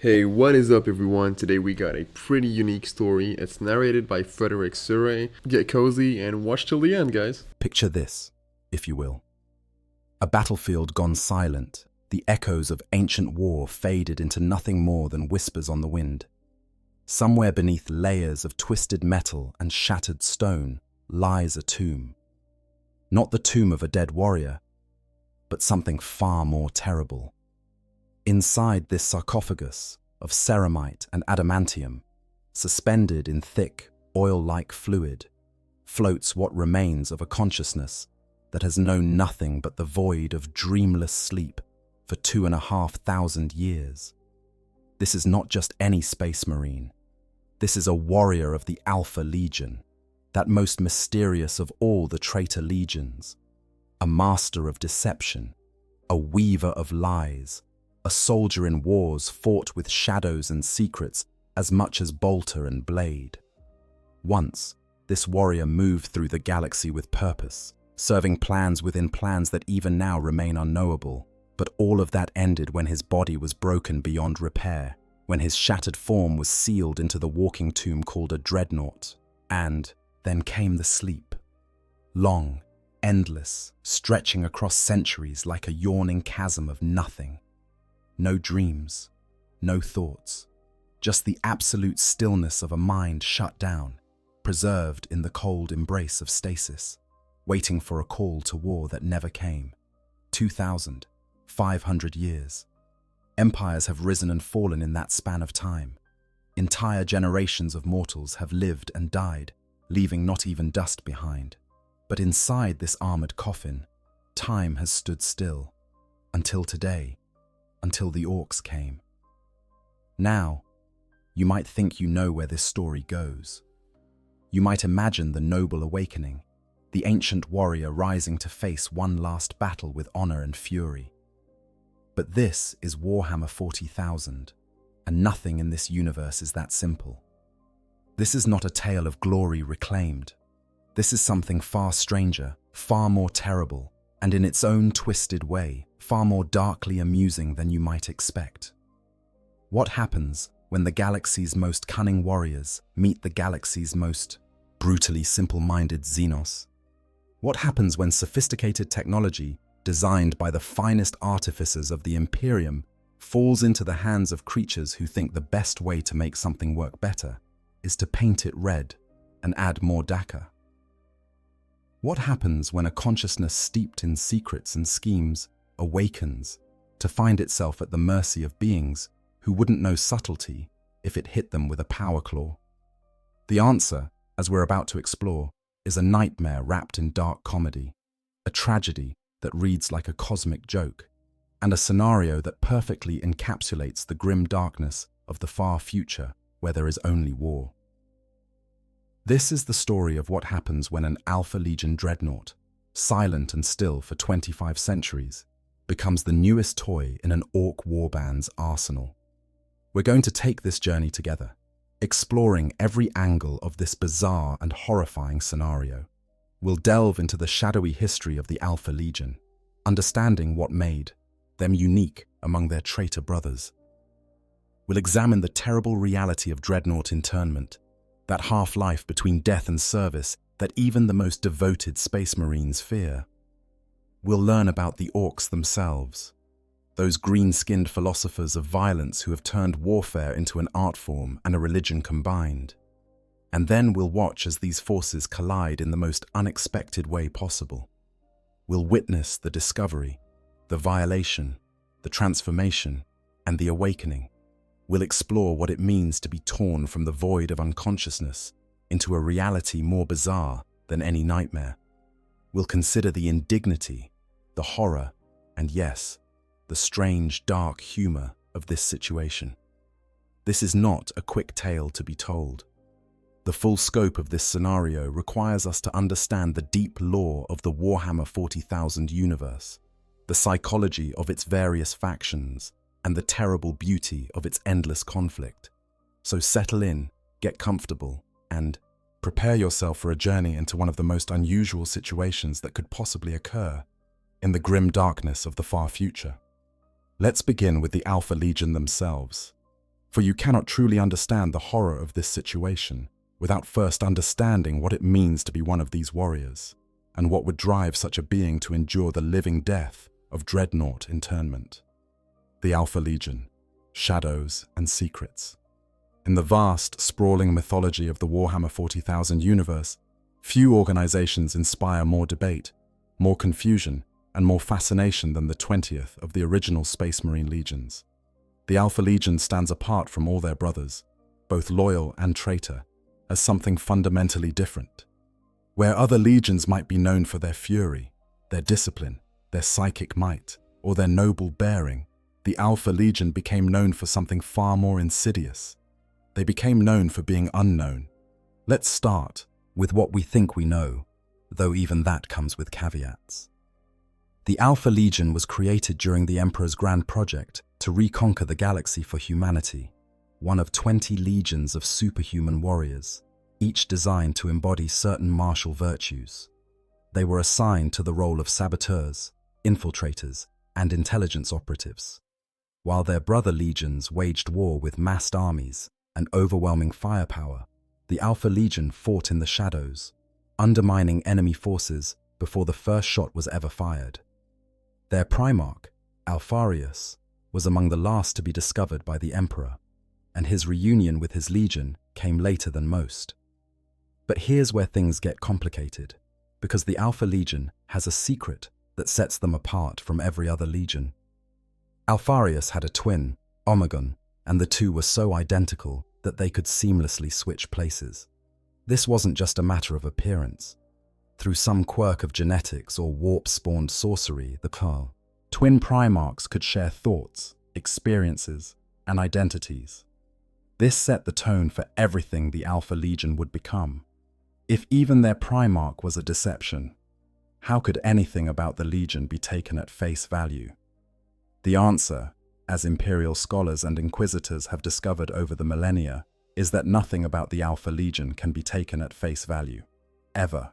Hey, what is up everyone? Today we got a pretty unique story. It's narrated by Frederick Surrey. Get cozy and watch till the end, guys. Picture this, if you will. A battlefield gone silent, the echoes of ancient war faded into nothing more than whispers on the wind. Somewhere beneath layers of twisted metal and shattered stone lies a tomb. Not the tomb of a dead warrior, but something far more terrible. Inside this sarcophagus of ceramite and adamantium, suspended in thick, oil-like fluid, floats what remains of a consciousness that has known nothing but the void of dreamless sleep for 2,500 years. This is not just any space marine. This is a warrior of the Alpha Legion, that most mysterious of all the traitor legions, a master of deception, a weaver of lies, a soldier in wars fought with shadows and secrets as much as bolter and blade. Once, this warrior moved through the galaxy with purpose, serving plans within plans that even now remain unknowable. But all of that ended when his body was broken beyond repair, when his shattered form was sealed into the walking tomb called a Dreadnought. And then came the sleep. Long, endless, stretching across centuries like a yawning chasm of nothing. No dreams, no thoughts, just the absolute stillness of a mind shut down, preserved in the cold embrace of stasis, waiting for a call to war that never came. 2,500 years. Empires have risen and fallen in that span of time. Entire generations of mortals have lived and died, leaving not even dust behind. But inside this armored coffin, time has stood still, until today. Until the Orks came. Now, you might think you know where this story goes. You might imagine the noble awakening, the ancient warrior rising to face one last battle with honor and fury. But this is Warhammer 40,000, and nothing in this universe is that simple. This is not a tale of glory reclaimed. This is something far stranger, far more terrible, and in its own twisted way, far more darkly amusing than you might expect. What happens when the galaxy's most cunning warriors meet the galaxy's most brutally simple-minded Xenos? What happens when sophisticated technology, designed by the finest artificers of the Imperium, falls into the hands of creatures who think the best way to make something work better is to paint it red and add more dakka? What happens when a consciousness steeped in secrets and schemes awakens to find itself at the mercy of beings who wouldn't know subtlety if it hit them with a power claw? The answer, as we're about to explore, is a nightmare wrapped in dark comedy, a tragedy that reads like a cosmic joke, and a scenario that perfectly encapsulates the grim darkness of the far future where there is only war. This is the story of what happens when an Alpha Legion Dreadnought, silent and still for 25 centuries, becomes the newest toy in an Ork warband's arsenal. We're going to take this journey together, exploring every angle of this bizarre and horrifying scenario. We'll delve into the shadowy history of the Alpha Legion, understanding what made them unique among their traitor brothers. We'll examine the terrible reality of Dreadnought internment, that half-life between death and service that even the most devoted space marines fear. We'll learn about the Orks themselves, those green-skinned philosophers of violence who have turned warfare into an art form and a religion combined. And then we'll watch as these forces collide in the most unexpected way possible. We'll witness the discovery, the violation, the transformation, and the awakening. We'll explore what it means to be torn from the void of unconsciousness into a reality more bizarre than any nightmare. We'll consider the indignity, the horror, and yes, the strange, dark humor of this situation. This is not a quick tale to be told. The full scope of this scenario requires us to understand the deep lore of the Warhammer 40,000 universe, the psychology of its various factions, and the terrible beauty of its endless conflict. So settle in, get comfortable, and prepare yourself for a journey into one of the most unusual situations that could possibly occur in the grim darkness of the far future. Let's begin with the Alpha Legion themselves. For you cannot truly understand the horror of this situation without first understanding what it means to be one of these warriors, and what would drive such a being to endure the living death of Dreadnought internment. The Alpha Legion, Shadows and Secrets. In the vast, sprawling mythology of the Warhammer 40,000 universe, few organizations inspire more debate, more confusion, and more fascination than the 20th of the original Space Marine legions. The Alpha Legion stands apart from all their brothers, both loyal and traitor, as something fundamentally different. Where other legions might be known for their fury, their discipline, their psychic might, or their noble bearing, the Alpha Legion became known for something far more insidious. They became known for being unknown. Let's start with what we think we know, though even that comes with caveats. The Alpha Legion was created during the Emperor's grand project to reconquer the galaxy for humanity, one of 20 legions of superhuman warriors, each designed to embody certain martial virtues. They were assigned to the role of saboteurs, infiltrators, and intelligence operatives. While their brother legions waged war with massed armies and overwhelming firepower, the Alpha Legion fought in the shadows, undermining enemy forces before the first shot was ever fired. Their Primarch, Alfarius, was among the last to be discovered by the Emperor, and his reunion with his legion came later than most. But here's where things get complicated, because the Alpha Legion has a secret that sets them apart from every other legion. Alfarius had a twin, Omegon, and the two were so identical that they could seamlessly switch places. This wasn't just a matter of appearance. Through some quirk of genetics or warp-spawned sorcery, the twin Primarchs could share thoughts, experiences, and identities. This set the tone for everything the Alpha Legion would become. If even their Primarch was a deception, how could anything about the Legion be taken at face value? The answer, as Imperial scholars and Inquisitors have discovered over the millennia, is that nothing about the Alpha Legion can be taken at face value, ever.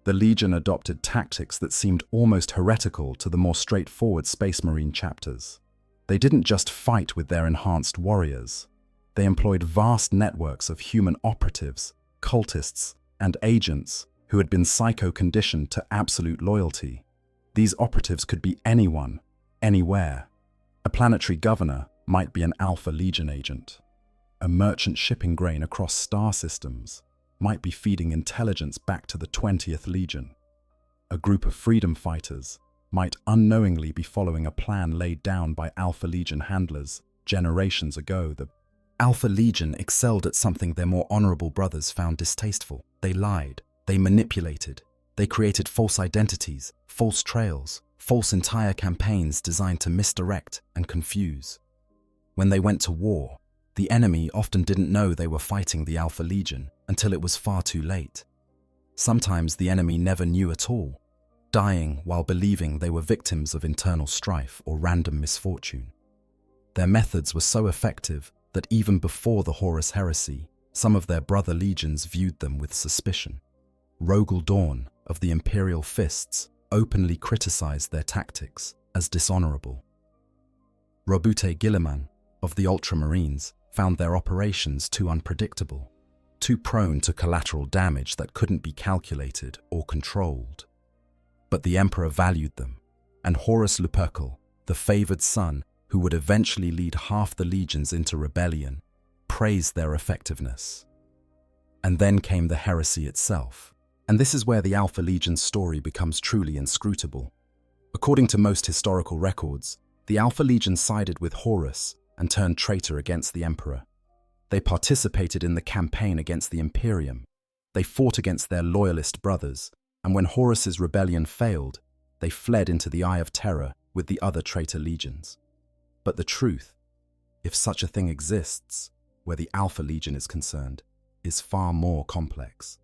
The Legion adopted tactics that seemed almost heretical to the more straightforward Space Marine chapters. They didn't just fight with their enhanced warriors. They employed vast networks of human operatives, cultists, and agents who had been psycho-conditioned to absolute loyalty. These operatives could be anyone, anywhere. A planetary governor might be an Alpha Legion agent. A merchant shipping grain across star systems might be feeding intelligence back to the 20th Legion. A group of freedom fighters might unknowingly be following a plan laid down by Alpha Legion handlers generations ago. The Alpha Legion excelled at something their more honorable brothers found distasteful. They lied, they manipulated, they created false identities, false trails, false entire campaigns designed to misdirect and confuse. When they went to war, the enemy often didn't know they were fighting the Alpha Legion until it was far too late. Sometimes the enemy never knew at all, dying while believing they were victims of internal strife or random misfortune. Their methods were so effective that even before the Horus Heresy, some of their brother legions viewed them with suspicion. Rogel Dawn of the Imperial Fists openly criticized their tactics as dishonorable. Robute Guilliman of the Ultramarines found their operations too unpredictable, too prone to collateral damage that couldn't be calculated or controlled. But the Emperor valued them, and Horus Lupercal, the favored son who would eventually lead half the legions into rebellion, praised their effectiveness. And then came the heresy itself, and this is where the Alpha Legion's story becomes truly inscrutable. According to most historical records, the Alpha Legion sided with Horus and turned traitor against the Emperor. They participated in the campaign against the Imperium. They fought against their loyalist brothers, and when Horus's rebellion failed, they fled into the Eye of Terror with the other traitor legions. But the truth, if such a thing exists, where the Alpha Legion is concerned, is far more complex.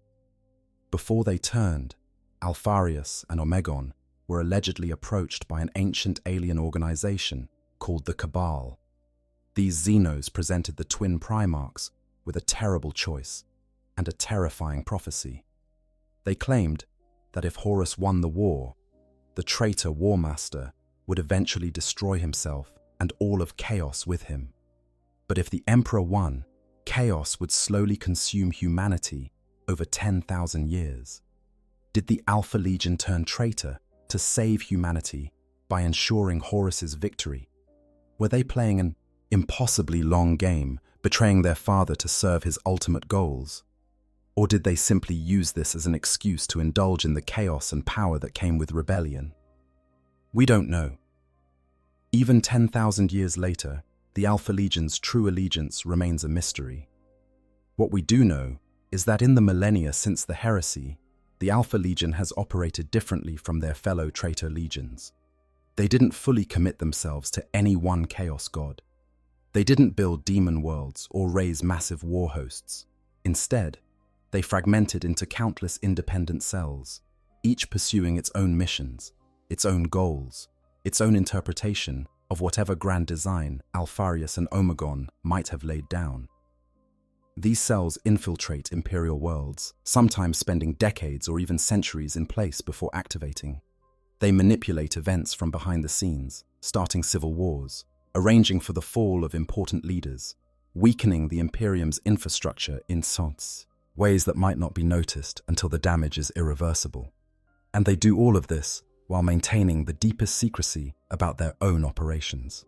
Before they turned, Alfarius and Omegon were allegedly approached by an ancient alien organization called the Cabal. These Xenos presented the twin Primarchs with a terrible choice and a terrifying prophecy. They claimed that if Horus won the war, the traitor War Master would eventually destroy himself and all of chaos with him. But if the Emperor won, chaos would slowly consume humanity over 10,000 years. Did the Alpha Legion turn traitor to save humanity by ensuring Horus's victory? Were they playing an impossibly long game, betraying their father to serve his ultimate goals? Or did they simply use this as an excuse to indulge in the chaos and power that came with rebellion? We don't know. Even 10,000 years later, the Alpha Legion's true allegiance remains a mystery. What we do know is that in the millennia since the heresy, the Alpha Legion has operated differently from their fellow traitor legions. They didn't fully commit themselves to any one chaos god. They didn't build demon worlds or raise massive war hosts. Instead, they fragmented into countless independent cells, each pursuing its own missions, its own goals, its own interpretation of whatever grand design Alpharius and Omegon might have laid down. These cells infiltrate Imperial worlds, sometimes spending decades or even centuries in place before activating. They manipulate events from behind the scenes, starting civil wars, arranging for the fall of important leaders, weakening the Imperium's infrastructure in ways that might not be noticed until the damage is irreversible. And they do all of this while maintaining the deepest secrecy about their own operations.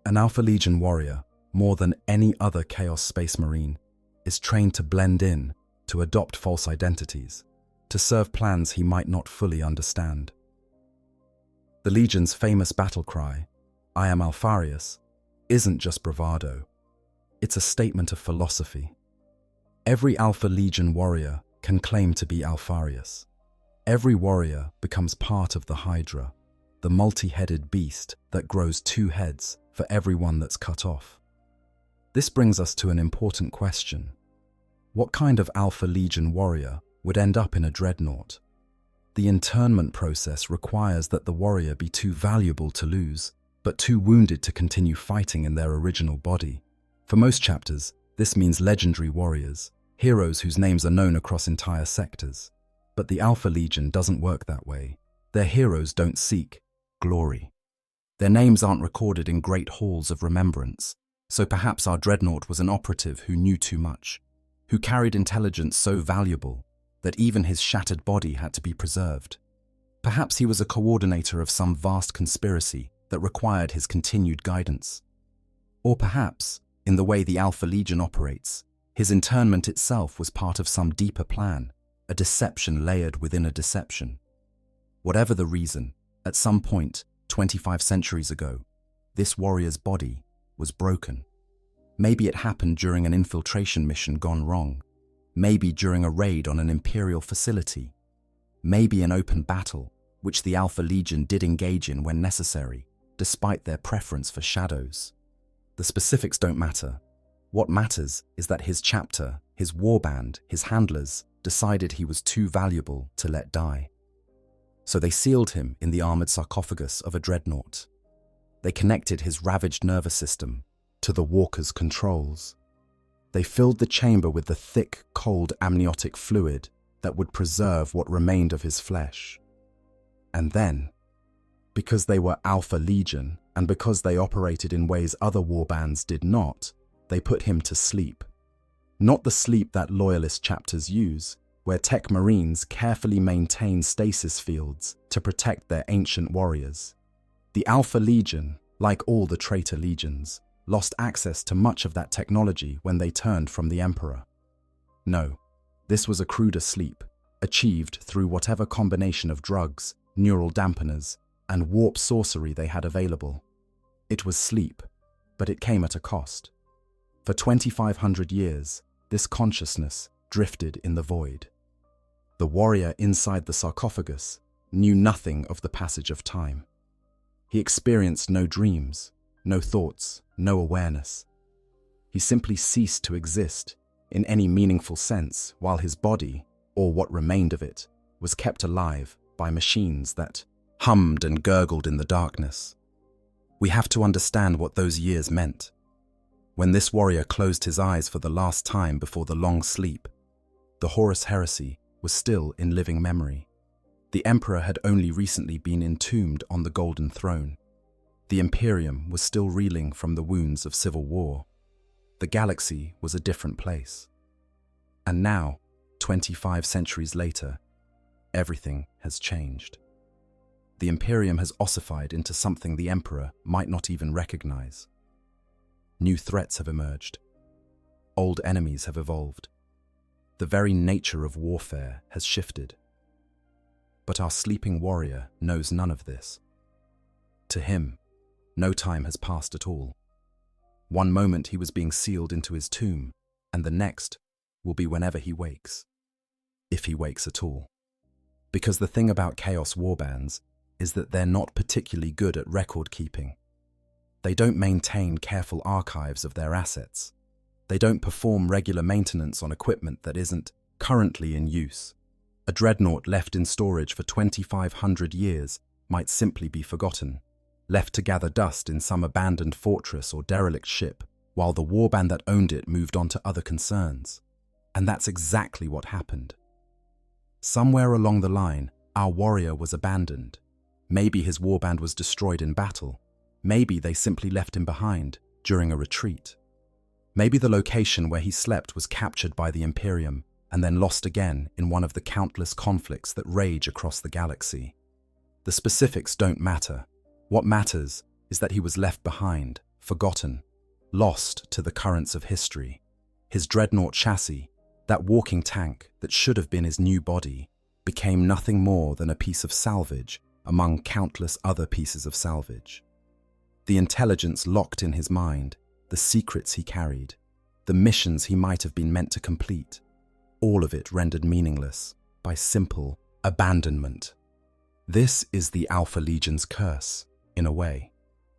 An Alpha Legion warrior, more than any other Chaos Space Marine, is trained to blend in, to adopt false identities, to serve plans he might not fully understand. The Legion's famous battle cry, "I am Alpharius," isn't just bravado. It's a statement of philosophy. Every Alpha Legion warrior can claim to be Alpharius. Every warrior becomes part of the Hydra, the multi-headed beast that grows 2 heads for every one that's cut off. This brings us to an important question. What kind of Alpha Legion warrior would end up in a Dreadnought? The internment process requires that the warrior be too valuable to lose, but too wounded to continue fighting in their original body. For most chapters, this means legendary warriors, heroes whose names are known across entire sectors. But the Alpha Legion doesn't work that way. Their heroes don't seek glory. Their names aren't recorded in great halls of remembrance, so perhaps our Dreadnought was an operative who knew too much, who carried intelligence so valuable that even his shattered body had to be preserved. Perhaps he was a coordinator of some vast conspiracy that required his continued guidance. Or perhaps, in the way the Alpha Legion operates, his internment itself was part of some deeper plan, a deception layered within a deception. Whatever the reason, at some point, 25 centuries ago, this warrior's body was broken. Maybe it happened during an infiltration mission gone wrong. Maybe during a raid on an Imperial facility. Maybe an open battle, which the Alpha Legion did engage in when necessary, despite their preference for shadows. The specifics don't matter. What matters is that his chapter, his warband, his handlers, decided he was too valuable to let die. So they sealed him in the armored sarcophagus of a Dreadnought. They connected his ravaged nervous system to the walker's controls. They filled the chamber with the thick, cold amniotic fluid that would preserve what remained of his flesh. And then, because they were Alpha Legion and because they operated in ways other warbands did not, they put him to sleep. Not the sleep that loyalist chapters use, where tech marines carefully maintain stasis fields to protect their ancient warriors. The Alpha Legion, like all the traitor legions, lost access to much of that technology when they turned from the Emperor. No, this was a cruder sleep, achieved through whatever combination of drugs, neural dampeners, and warp sorcery they had available. It was sleep, but it came at a cost. For 2,500 years, this consciousness drifted in the void. The warrior inside the sarcophagus knew nothing of the passage of time. He experienced no dreams, no thoughts, no awareness. He simply ceased to exist in any meaningful sense while his body, or what remained of it, was kept alive by machines that hummed and gurgled in the darkness. We have to understand what those years meant. When this warrior closed his eyes for the last time before the long sleep, the Horus heresy was still in living memory. The Emperor had only recently been entombed on the Golden Throne. The Imperium was still reeling from the wounds of civil war. the galaxy was a different place. And now, 25 centuries later, everything has changed. The Imperium has ossified into something the Emperor might not even recognize. New threats have emerged. Old enemies have evolved. The very nature of warfare has shifted. But our sleeping warrior knows none of this. To him, no time has passed at all. One moment he was being sealed into his tomb, and the next will be whenever he wakes. If he wakes at all. Because the thing about Chaos warbands is that they're not particularly good at record keeping. They don't maintain careful archives of their assets. They don't perform regular maintenance on equipment that isn't currently in use. A dreadnought left in storage for 2,500 years might simply be forgotten, left to gather dust in some abandoned fortress or derelict ship, while the warband that owned it moved on to other concerns. And that's exactly what happened. Somewhere along the line, our warrior was abandoned. Maybe his warband was destroyed in battle. Maybe they simply left him behind during a retreat. Maybe the location where he slept was captured by the Imperium and then lost again in one of the countless conflicts that rage across the galaxy. The specifics don't matter. What matters is that he was left behind, forgotten, lost to the currents of history. His dreadnought chassis, that walking tank that should have been his new body, became nothing more than a piece of salvage among countless other pieces of salvage. The intelligence locked in his mind, the secrets he carried, the missions he might have been meant to complete, all of it rendered meaningless by simple abandonment. This is the Alpha Legion's curse, in a way.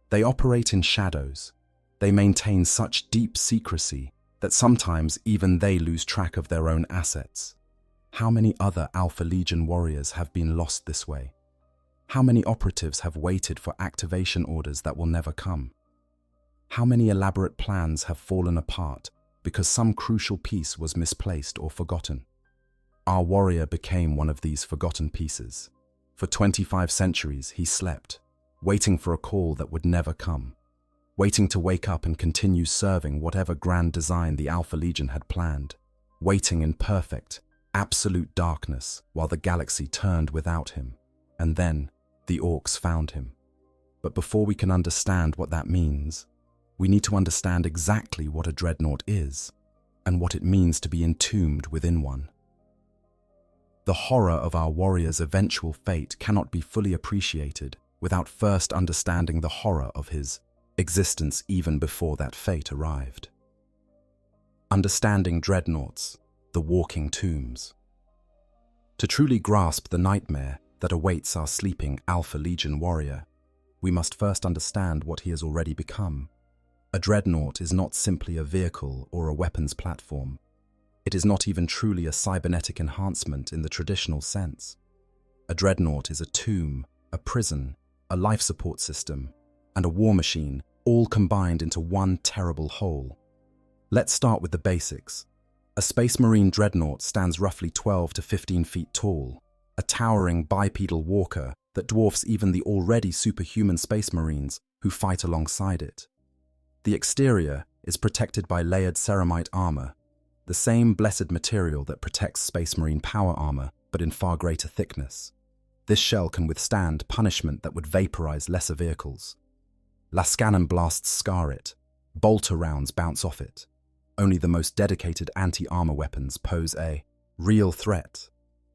They operate in shadows. They maintain such deep secrecy that sometimes even they lose track of their own assets. How many other Alpha Legion warriors have been lost this way? How many operatives have waited for activation orders that will never come? How many elaborate plans have fallen apart because some crucial piece was misplaced or forgotten? Our warrior became one of these forgotten pieces. For 25 centuries he slept, waiting for a call that would never come, waiting to wake up and continue serving whatever grand design the Alpha Legion had planned, waiting in perfect, absolute darkness while the galaxy turned without him. And then the Orks found him. But before we can understand what that means, we need to understand exactly what a dreadnought is and what it means to be entombed within one. The horror of our warrior's eventual fate cannot be fully appreciated without first understanding the horror of his existence even before that fate arrived. Understanding dreadnoughts, the walking tombs. To truly grasp the nightmare that awaits our sleeping Alpha Legion warrior, we must first understand what he has already become. A dreadnought is not simply a vehicle or a weapons platform. It is not even truly a cybernetic enhancement in the traditional sense. A dreadnought is a tomb, a prison, a life support system, and a war machine, all combined into one terrible whole. Let's start with the basics. A Space Marine dreadnought stands roughly 12 to 15 feet tall, a towering bipedal walker that dwarfs even the already superhuman Space Marines who fight alongside it. The exterior is protected by layered ceramite armor, the same blessed material that protects Space Marine power armor, but in far greater thickness. This shell can withstand punishment that would vaporize lesser vehicles. Lascannon blasts scar it, bolter rounds bounce off it. Only the most dedicated anti-armor weapons pose a real threat.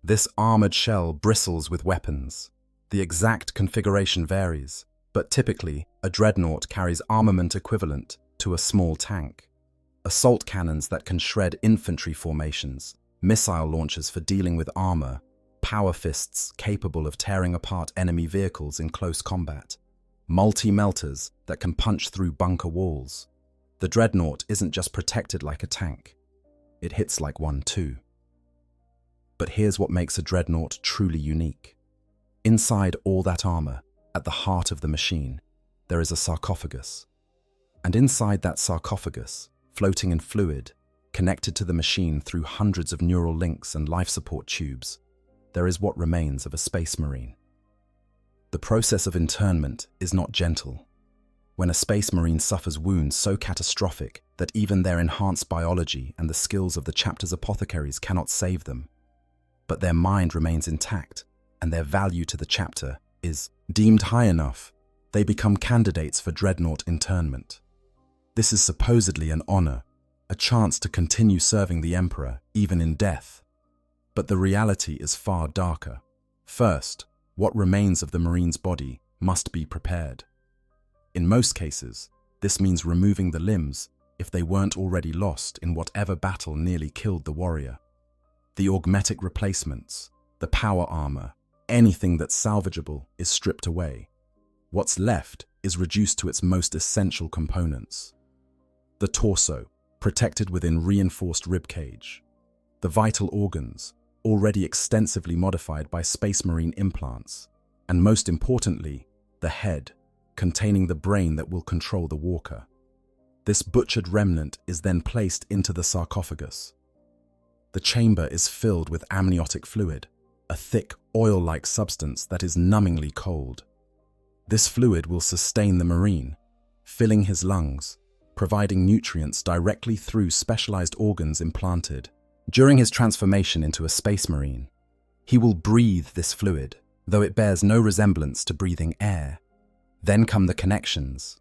This armored shell bristles with weapons. The exact configuration varies, but typically a dreadnought carries armament equivalent to a small tank. Assault cannons that can shred infantry formations, missile launchers for dealing with armor, power fists capable of tearing apart enemy vehicles in close combat, multi-melters that can punch through bunker walls. The dreadnought isn't just protected like a tank, it hits like one too. But here's what makes a dreadnought truly unique. Inside all that armor, at the heart of the machine, there is a sarcophagus. And inside that sarcophagus, floating in fluid, connected to the machine through hundreds of neural links and life support tubes, there is what remains of a Space Marine. The process of internment is not gentle. When a Space Marine suffers wounds so catastrophic that even their enhanced biology and the skills of the chapter's apothecaries cannot save them. But their mind remains intact, and their value to the chapter is deemed high enough. They become candidates for Dreadnought internment. This is supposedly an honor, a chance to continue serving the Emperor, even in death. But the reality is far darker. First, what remains of the Marine's body must be prepared. In most cases, this means removing the limbs if they weren't already lost in whatever battle nearly killed the warrior. The augmetic replacements, the power armor, anything that's salvageable is stripped away. What's left is reduced to its most essential components. The torso, protected within reinforced ribcage. The vital organs, already extensively modified by Space Marine implants. And most importantly, the head, containing the brain that will control the walker. This butchered remnant is then placed into the sarcophagus. The chamber is filled with amniotic fluid, a thick, oil-like substance that is numbingly cold. This fluid will sustain the Marine, filling his lungs, providing nutrients directly through specialized organs implanted. During his transformation into a Space Marine, he will breathe this fluid, though it bears no resemblance to breathing air. Then come the connections.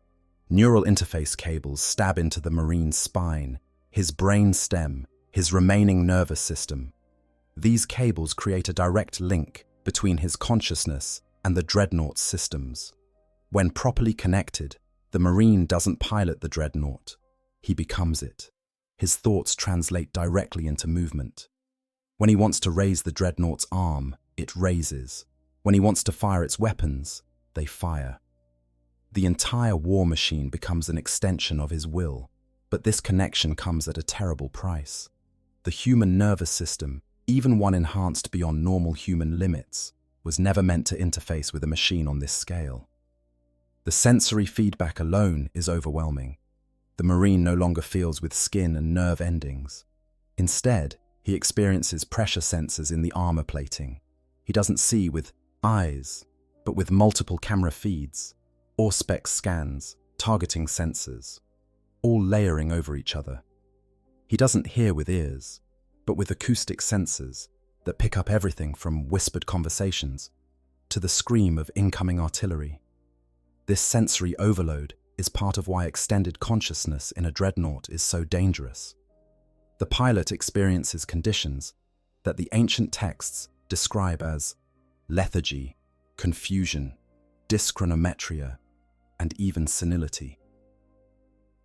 Neural interface cables stab into the Marine's spine, his brain stem, his remaining nervous system. These cables create a direct link between his consciousness and the Dreadnought's systems. When properly connected, the Marine doesn't pilot the Dreadnought. He becomes it. His thoughts translate directly into movement. When he wants to raise the Dreadnought's arm, it raises. When he wants to fire its weapons, they fire. The entire war machine becomes an extension of his will, but this connection comes at a terrible price. The human nervous system, even one enhanced beyond normal human limits, was never meant to interface with a machine on this scale. The sensory feedback alone is overwhelming. The Marine no longer feels with skin and nerve endings. Instead, he experiences pressure sensors in the armor plating. He doesn't see with eyes, but with multiple camera feeds, Auspex scans, targeting sensors, all layering over each other. He doesn't hear with ears, but with acoustic sensors that pick up everything from whispered conversations to the scream of incoming artillery. This sensory overload is part of why extended consciousness in a Dreadnought is so dangerous. The pilot experiences conditions that the ancient texts describe as lethargy, confusion, dyschronometria, and even senility.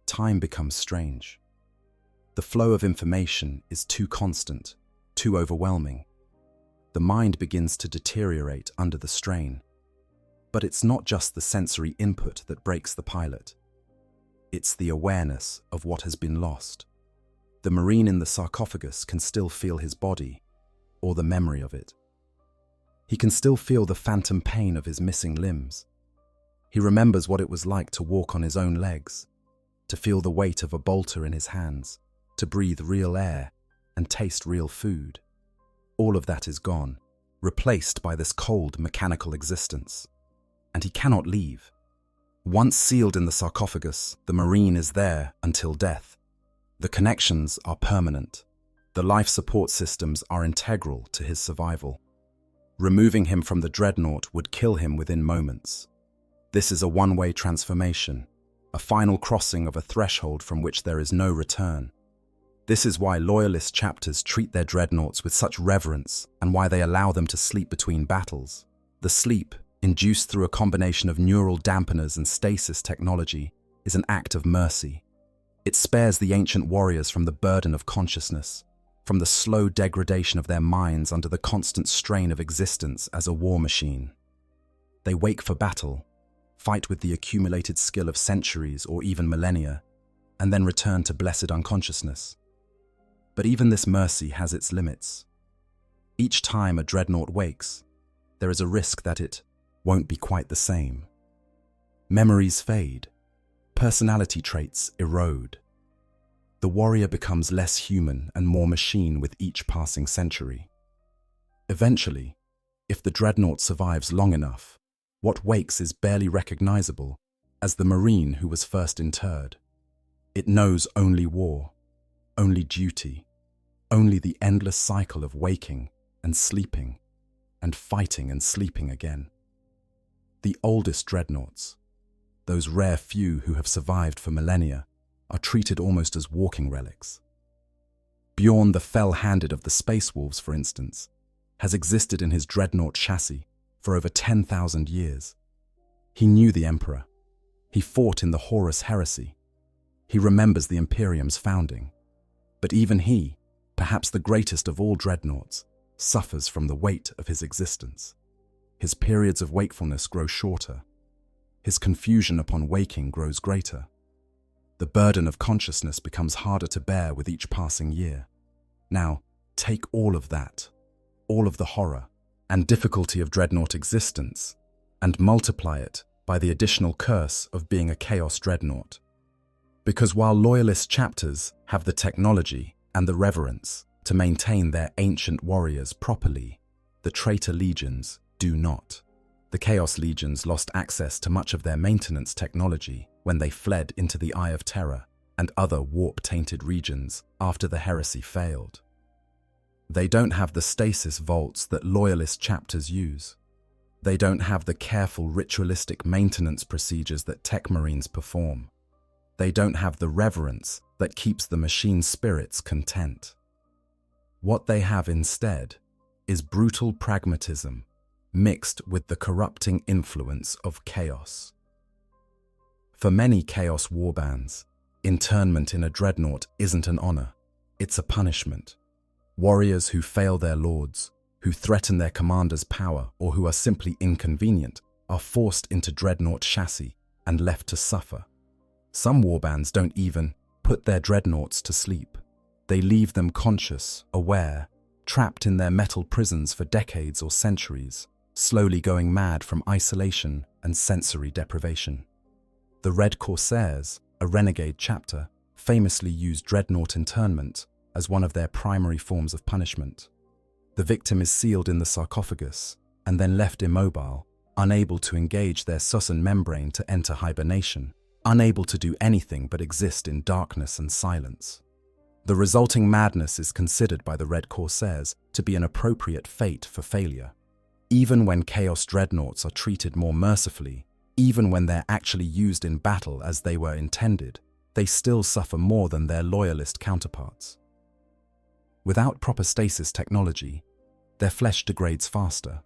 Time becomes strange. The flow of information is too constant, too overwhelming. The mind begins to deteriorate under the strain. But it's not just the sensory input that breaks the pilot. It's the awareness of what has been lost. The Marine in the sarcophagus can still feel his body, or the memory of it. He can still feel the phantom pain of his missing limbs. He remembers what it was like to walk on his own legs, to feel the weight of a bolter in his hands, to breathe real air and taste real food. All of that is gone, replaced by this cold mechanical existence. And he cannot leave. Once sealed in the sarcophagus, the Marine is there until death. The connections are permanent. The life support systems are integral to his survival. Removing him from the Dreadnought would kill him within moments. This is a one-way transformation, a final crossing of a threshold from which there is no return. This is why loyalist chapters treat their Dreadnoughts with such reverence and why they allow them to sleep between battles. The sleep, induced through a combination of neural dampeners and stasis technology, is an act of mercy. It spares the ancient warriors from the burden of consciousness, from the slow degradation of their minds under the constant strain of existence as a war machine. They wake for battle, fight with the accumulated skill of centuries or even millennia, and then return to blessed unconsciousness. But even this mercy has its limits. Each time a Dreadnought wakes, there is a risk that it won't be quite the same. Memories fade, personality traits erode. The warrior becomes less human and more machine with each passing century. Eventually, if the Dreadnought survives long enough, what wakes is barely recognizable as the Marine who was first interred. It knows only war, only duty, only the endless cycle of waking and sleeping, and fighting and sleeping again. The oldest dreadnoughts, those rare few who have survived for millennia, are treated almost as walking relics. Bjorn, the fell-handed of the Space Wolves, for instance, has existed in his dreadnought chassis for over 10,000 years. He knew the Emperor. He fought in the Horus heresy. He remembers the Imperium's founding. But even he, perhaps the greatest of all dreadnoughts, suffers from the weight of his existence. His periods of wakefulness grow shorter. His confusion upon waking grows greater. The burden of consciousness becomes harder to bear with each passing year. Now, take all of that, all of the horror and difficulty of dreadnought existence, and multiply it by the additional curse of being a chaos dreadnought. Because while loyalist chapters have the technology and the reverence to maintain their ancient warriors properly, the traitor legions do not. The Chaos Legions lost access to much of their maintenance technology when they fled into the Eye of Terror and other warp-tainted regions after the heresy failed. They don't have the stasis vaults that loyalist chapters use. They don't have the careful ritualistic maintenance procedures that tech marines perform. They don't have the reverence that keeps the machine spirits content. What they have instead is brutal pragmatism mixed with the corrupting influence of chaos. For many chaos warbands, internment in a dreadnought isn't an honor, it's a punishment. Warriors who fail their lords, who threaten their commander's power, or who are simply inconvenient, are forced into dreadnought chassis and left to suffer. Some warbands don't even put their dreadnoughts to sleep. They leave them conscious, aware, trapped in their metal prisons for decades or centuries, slowly going mad from isolation and sensory deprivation. The Red Corsairs, a renegade chapter, famously used dreadnought internment as one of their primary forms of punishment. The victim is sealed in the sarcophagus and then left immobile, unable to engage their Susan membrane to enter hibernation, unable to do anything but exist in darkness and silence. The resulting madness is considered by the Red Corsairs to be an appropriate fate for failure. Even when Chaos Dreadnoughts are treated more mercifully, even when they're actually used in battle as they were intended, they still suffer more than their loyalist counterparts. Without proper stasis technology, their flesh degrades faster.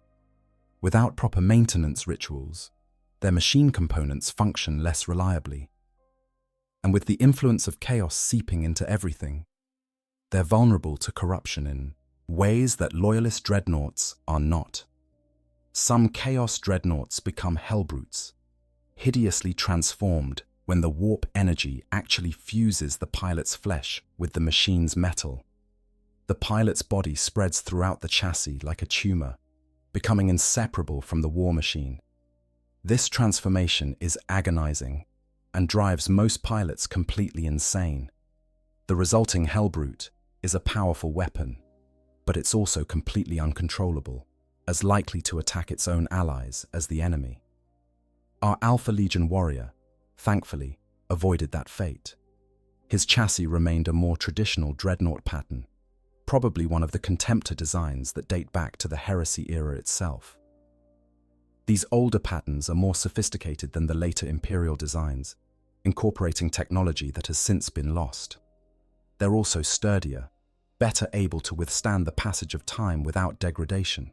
Without proper maintenance rituals, their machine components function less reliably. And with the influence of chaos seeping into everything, they're vulnerable to corruption in ways that loyalist dreadnoughts are not. Some chaos dreadnoughts become hellbrutes, hideously transformed when the warp energy actually fuses the pilot's flesh with the machine's metal. The pilot's body spreads throughout the chassis like a tumor, becoming inseparable from the war machine. This transformation is agonizing and drives most pilots completely insane. The resulting hellbrute is a powerful weapon, but it's also completely uncontrollable, as likely to attack its own allies as the enemy. Our Alpha Legion warrior, thankfully, avoided that fate. His chassis remained a more traditional dreadnought pattern, probably one of the Contemptor designs that date back to the Heresy era itself. These older patterns are more sophisticated than the later Imperial designs, incorporating technology that has since been lost. They're also sturdier, better able to withstand the passage of time without degradation.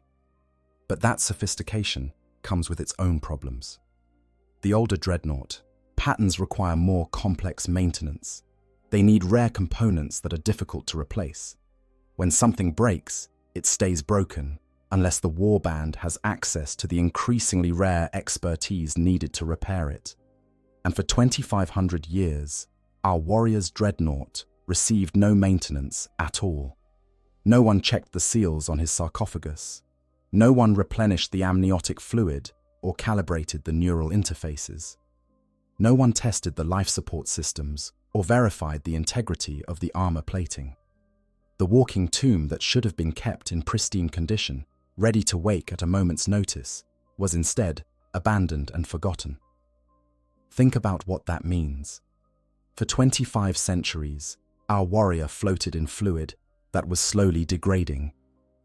But that sophistication comes with its own problems. The older dreadnought patterns require more complex maintenance. They need rare components that are difficult to replace. When something breaks, it stays broken, unless the warband has access to the increasingly rare expertise needed to repair it. And for 2,500 years, our warrior's dreadnought received no maintenance at all. No one checked the seals on his sarcophagus. No one replenished the amniotic fluid or calibrated the neural interfaces. No one tested the life support systems or verified the integrity of the armor plating. The walking tomb that should have been kept in pristine condition, ready to wake at a moment's notice, was instead abandoned and forgotten. Think about what that means. For 25 centuries, our warrior floated in fluid that was slowly degrading,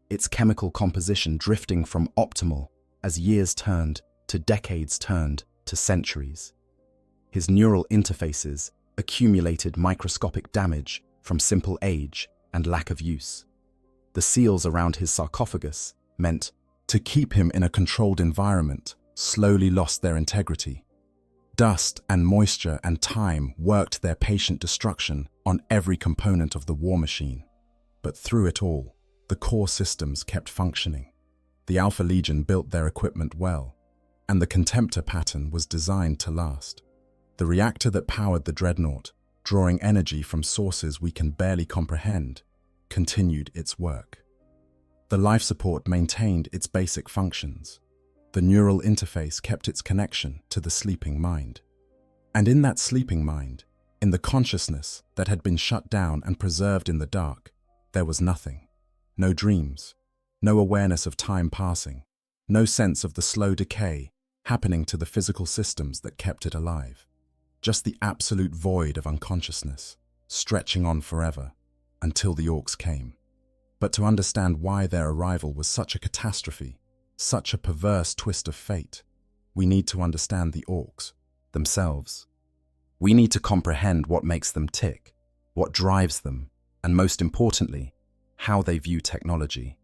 its chemical composition drifting from optimal as years turned to decades turned to centuries. His neural interfaces accumulated microscopic damage from simple age and lack of use. The seals around his sarcophagus meant to keep him in a controlled environment slowly lost their integrity. Dust and moisture and time worked their patient destruction on every component of the war machine. But through it all, the core systems kept functioning. The Alpha Legion built their equipment well, and the Contemptor pattern was designed to last. The reactor that powered the Dreadnought, drawing energy from sources we can barely comprehend, continued its work. The life support maintained its basic functions. The neural interface kept its connection to the sleeping mind. And in that sleeping mind, in the consciousness that had been shut down and preserved in the dark, there was nothing. No dreams, no awareness of time passing, no sense of the slow decay happening to the physical systems that kept it alive. Just the absolute void of unconsciousness, stretching on forever, until the Orks came. But to understand why their arrival was such a catastrophe, such a perverse twist of fate, we need to understand the Orks themselves. We need to comprehend what makes them tick, what drives them, and most importantly, how they view technology.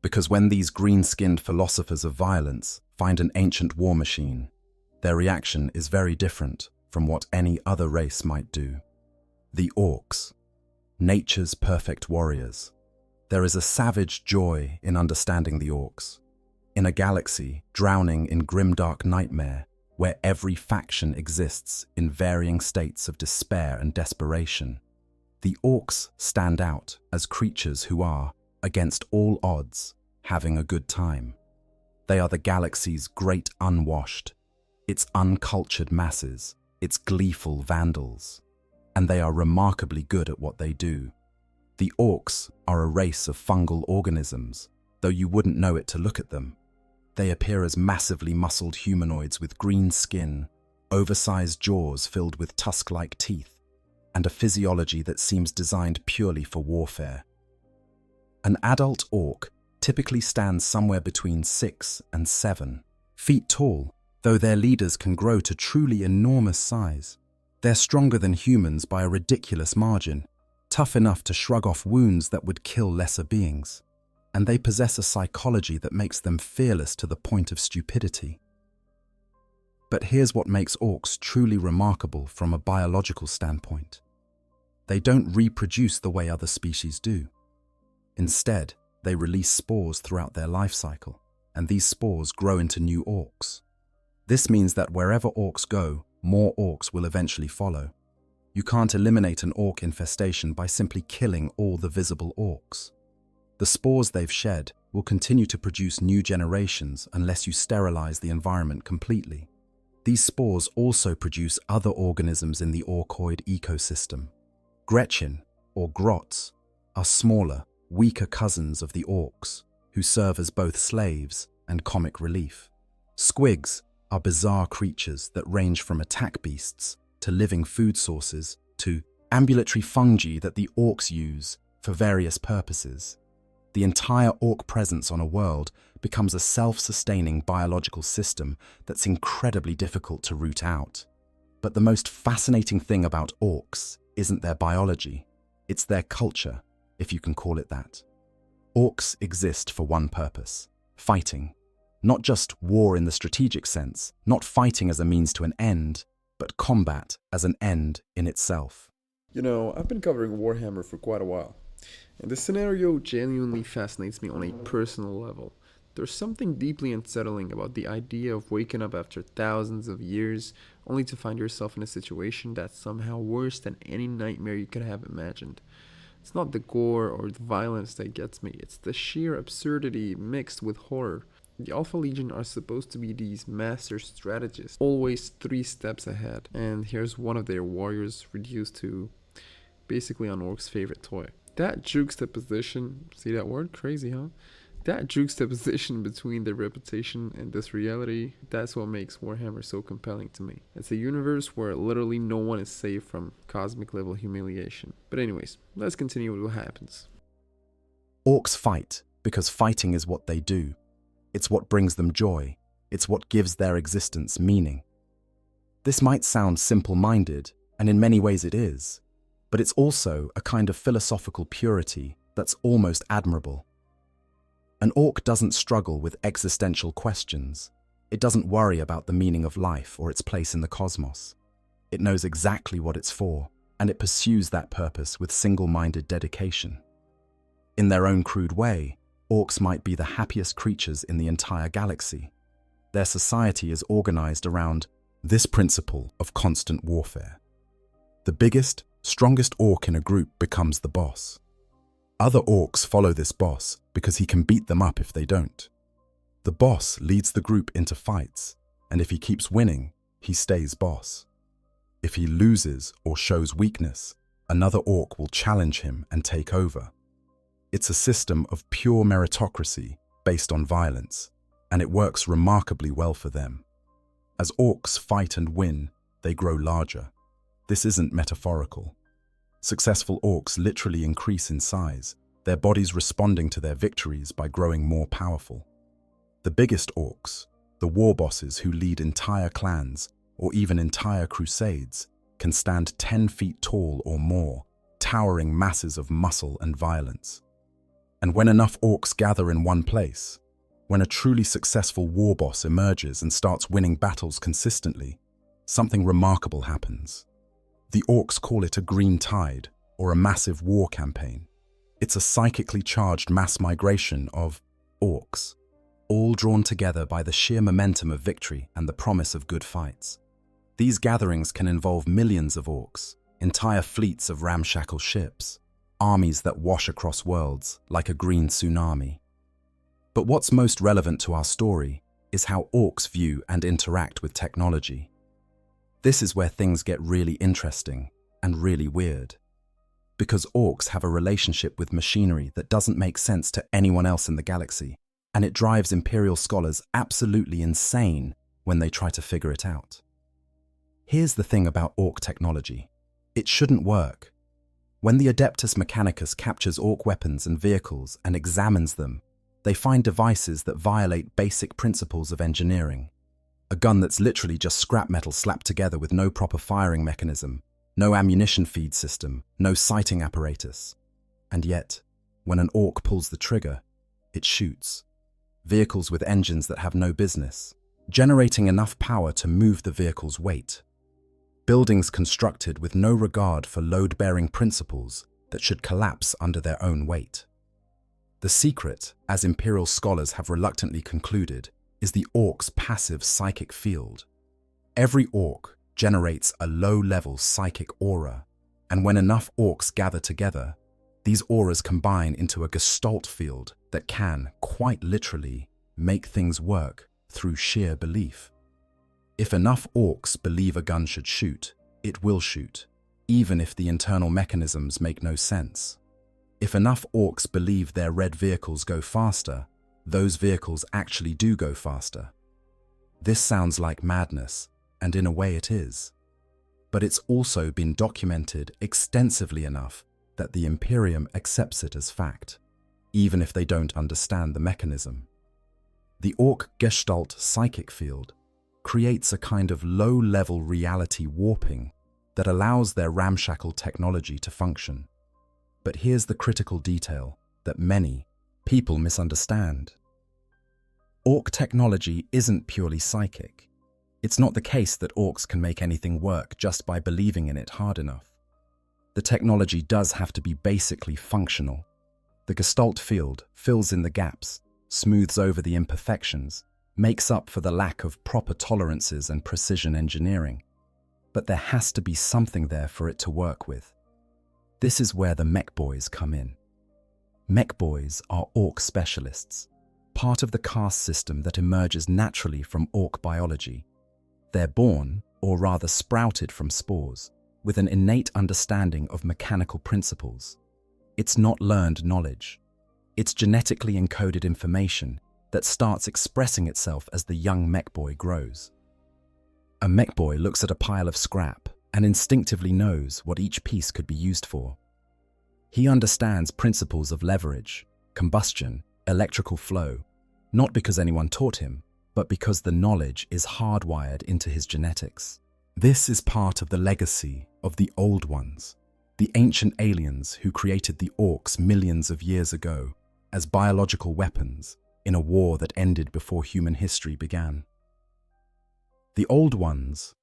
Because when these green-skinned philosophers of violence find an ancient war machine, their reaction is very different from what any other race might do. The Orks, nature's perfect warriors. There is a savage joy in understanding the Orks. In a galaxy drowning in grimdark nightmare, where every faction exists in varying states of despair and desperation, the Orks stand out as creatures who are, against all odds, having a good time. They are the galaxy's great unwashed, its uncultured masses, its gleeful vandals, and they are remarkably good at what they do. The Orks are a race of fungal organisms, though you wouldn't know it to look at them. They appear as massively muscled humanoids with green skin, oversized jaws filled with tusk-like teeth, and a physiology that seems designed purely for warfare. An adult Ork typically stands somewhere between 6 and 7 feet tall, though their leaders can grow to truly enormous size. They're stronger than humans by a ridiculous margin, tough enough to shrug off wounds that would kill lesser beings. And they possess a psychology that makes them fearless to the point of stupidity. But here's what makes Orks truly remarkable from a biological standpoint. They don't reproduce the way other species do. Instead, they release spores throughout their life cycle, and these spores grow into new Orks. This means that wherever Orks go, more Orks will eventually follow. You can't eliminate an Ork infestation by simply killing all the visible Orks. The spores they've shed will continue to produce new generations unless you sterilize the environment completely. These spores also produce other organisms in the Orkoid ecosystem. Gretchen, or grots, are smaller, weaker cousins of the Orks, who serve as both slaves and comic relief. Squigs are bizarre creatures that range from attack beasts to living food sources to ambulatory fungi that the Orks use for various purposes. The entire Ork presence on a world becomes a self-sustaining biological system that's incredibly difficult to root out. But the most fascinating thing about Orks isn't their biology, it's their culture, if you can call it that. Orks exist for one purpose: fighting. Not just war in the strategic sense, not fighting as a means to an end, but combat as an end in itself. You know, I've been covering Warhammer for quite a while, and this scenario genuinely fascinates me on a personal level. There's something deeply unsettling about the idea of waking up after thousands of years only to find yourself in a situation that's somehow worse than any nightmare you could have imagined. It's not the gore or the violence that gets me, it's the sheer absurdity mixed with horror. The Alpha Legion are supposed to be these master strategists, always 3 steps ahead, and here's one of their warriors reduced to basically an Ork's favorite toy. That juxtaposition, see that word? Crazy, huh? That juxtaposition between their reputation and this reality, that's what makes Warhammer so compelling to me. It's a universe where literally no one is safe from cosmic level humiliation. But anyways, let's continue with what happens. Orcs fight because fighting is what they do. It's what brings them joy. It's what gives their existence meaning. This might sound simple-minded, and in many ways it is, but it's also a kind of philosophical purity that's almost admirable. An orc doesn't struggle with existential questions. It doesn't worry about the meaning of life or its place in the cosmos. It knows exactly what it's for, and it pursues that purpose with single-minded dedication. In their own crude way, orcs might be the happiest creatures in the entire galaxy. Their society is organized around this principle of constant warfare. The biggest, strongest orc in a group becomes the boss. Other orcs follow this boss because he can beat them up if they don't. The boss leads the group into fights, and if he keeps winning, he stays boss. If he loses or shows weakness, another orc will challenge him and take over. It's a system of pure meritocracy based on violence, and it works remarkably well for them. As orcs fight and win, they grow larger. This isn't metaphorical. Successful orcs literally increase in size, their bodies responding to their victories by growing more powerful. The biggest orcs, the war bosses who lead entire clans or even entire crusades, can stand 10 feet tall or more, towering masses of muscle and violence. And when enough orcs gather in one place, when a truly successful war boss emerges and starts winning battles consistently, something remarkable happens. The orcs call it a green tide or a massive war campaign. It's a psychically charged mass migration of orcs, all drawn together by the sheer momentum of victory and the promise of good fights. These gatherings can involve millions of orcs, entire fleets of ramshackle ships, armies that wash across worlds like a green tsunami. But what's most relevant to our story is how orcs view and interact with technology. This is where things get really interesting and really weird. Because orcs have a relationship with machinery that doesn't make sense to anyone else in the galaxy, and it drives Imperial scholars absolutely insane when they try to figure it out. Here's the thing about orc technology. It shouldn't work. When the Adeptus Mechanicus captures orc weapons and vehicles and examines them, they find devices that violate basic principles of engineering. A gun that's literally just scrap metal slapped together with no proper firing mechanism, no ammunition feed system, no sighting apparatus. And yet, when an orc pulls the trigger, it shoots. Vehicles with engines that have no business, generating enough power to move the vehicle's weight. Buildings constructed with no regard for load-bearing principles that should collapse under their own weight. The secret, as Imperial scholars have reluctantly concluded, is the orc's passive psychic field. Every orc generates a low-level psychic aura, and when enough orcs gather together, these auras combine into a gestalt field that can, quite literally, make things work through sheer belief. If enough orcs believe a gun should shoot, it will shoot, even if the internal mechanisms make no sense. If enough orcs believe their red vehicles go faster, those vehicles actually do go faster. This sounds like madness, and in a way it is. But it's also been documented extensively enough that the Imperium accepts it as fact, even if they don't understand the mechanism. The orc gestalt psychic field creates a kind of low-level reality warping that allows their ramshackle technology to function. But here's the critical detail that many people misunderstand. Orc technology isn't purely psychic. It's not the case that orcs can make anything work just by believing in it hard enough. The technology does have to be basically functional. The gestalt field fills in the gaps, smooths over the imperfections, makes up for the lack of proper tolerances and precision engineering. But there has to be something there for it to work with. This is where the mech boys come in. Mech boys are orc specialists, part of the caste system that emerges naturally from orc biology. They're born, or rather sprouted from spores, with an innate understanding of mechanical principles. It's not learned knowledge. It's genetically encoded information that starts expressing itself as the young mech boy grows. A mech boy looks at a pile of scrap and instinctively knows what each piece could be used for. He understands principles of leverage, combustion, electrical flow, not because anyone taught him, but because the knowledge is hardwired into his genetics. This is part of the legacy of the Old Ones, the ancient aliens who created the Orks millions of years ago as biological weapons in a war that ended before human history began. The Old Ones,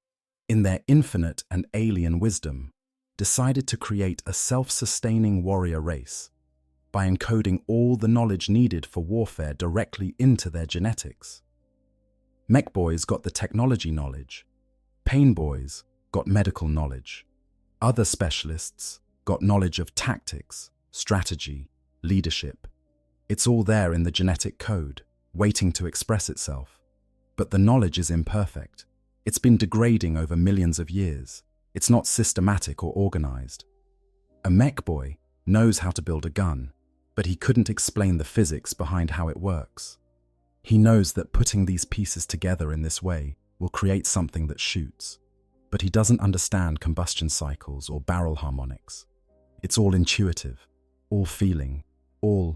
in their infinite and alien wisdom, decided to create a self-sustaining warrior race by encoding all the knowledge needed for warfare directly into their genetics. Mech boys got the technology knowledge, pain boys got medical knowledge, other specialists got knowledge of tactics, strategy, leadership. It's all there in the genetic code, waiting to express itself. But the knowledge is imperfect. It's been degrading over millions of years. It's not systematic or organized. A mech boy knows how to build a gun, but he couldn't explain the physics behind how it works. He knows that putting these pieces together in this way will create something that shoots, but he doesn't understand combustion cycles or barrel harmonics. It's all intuitive, all feeling, all,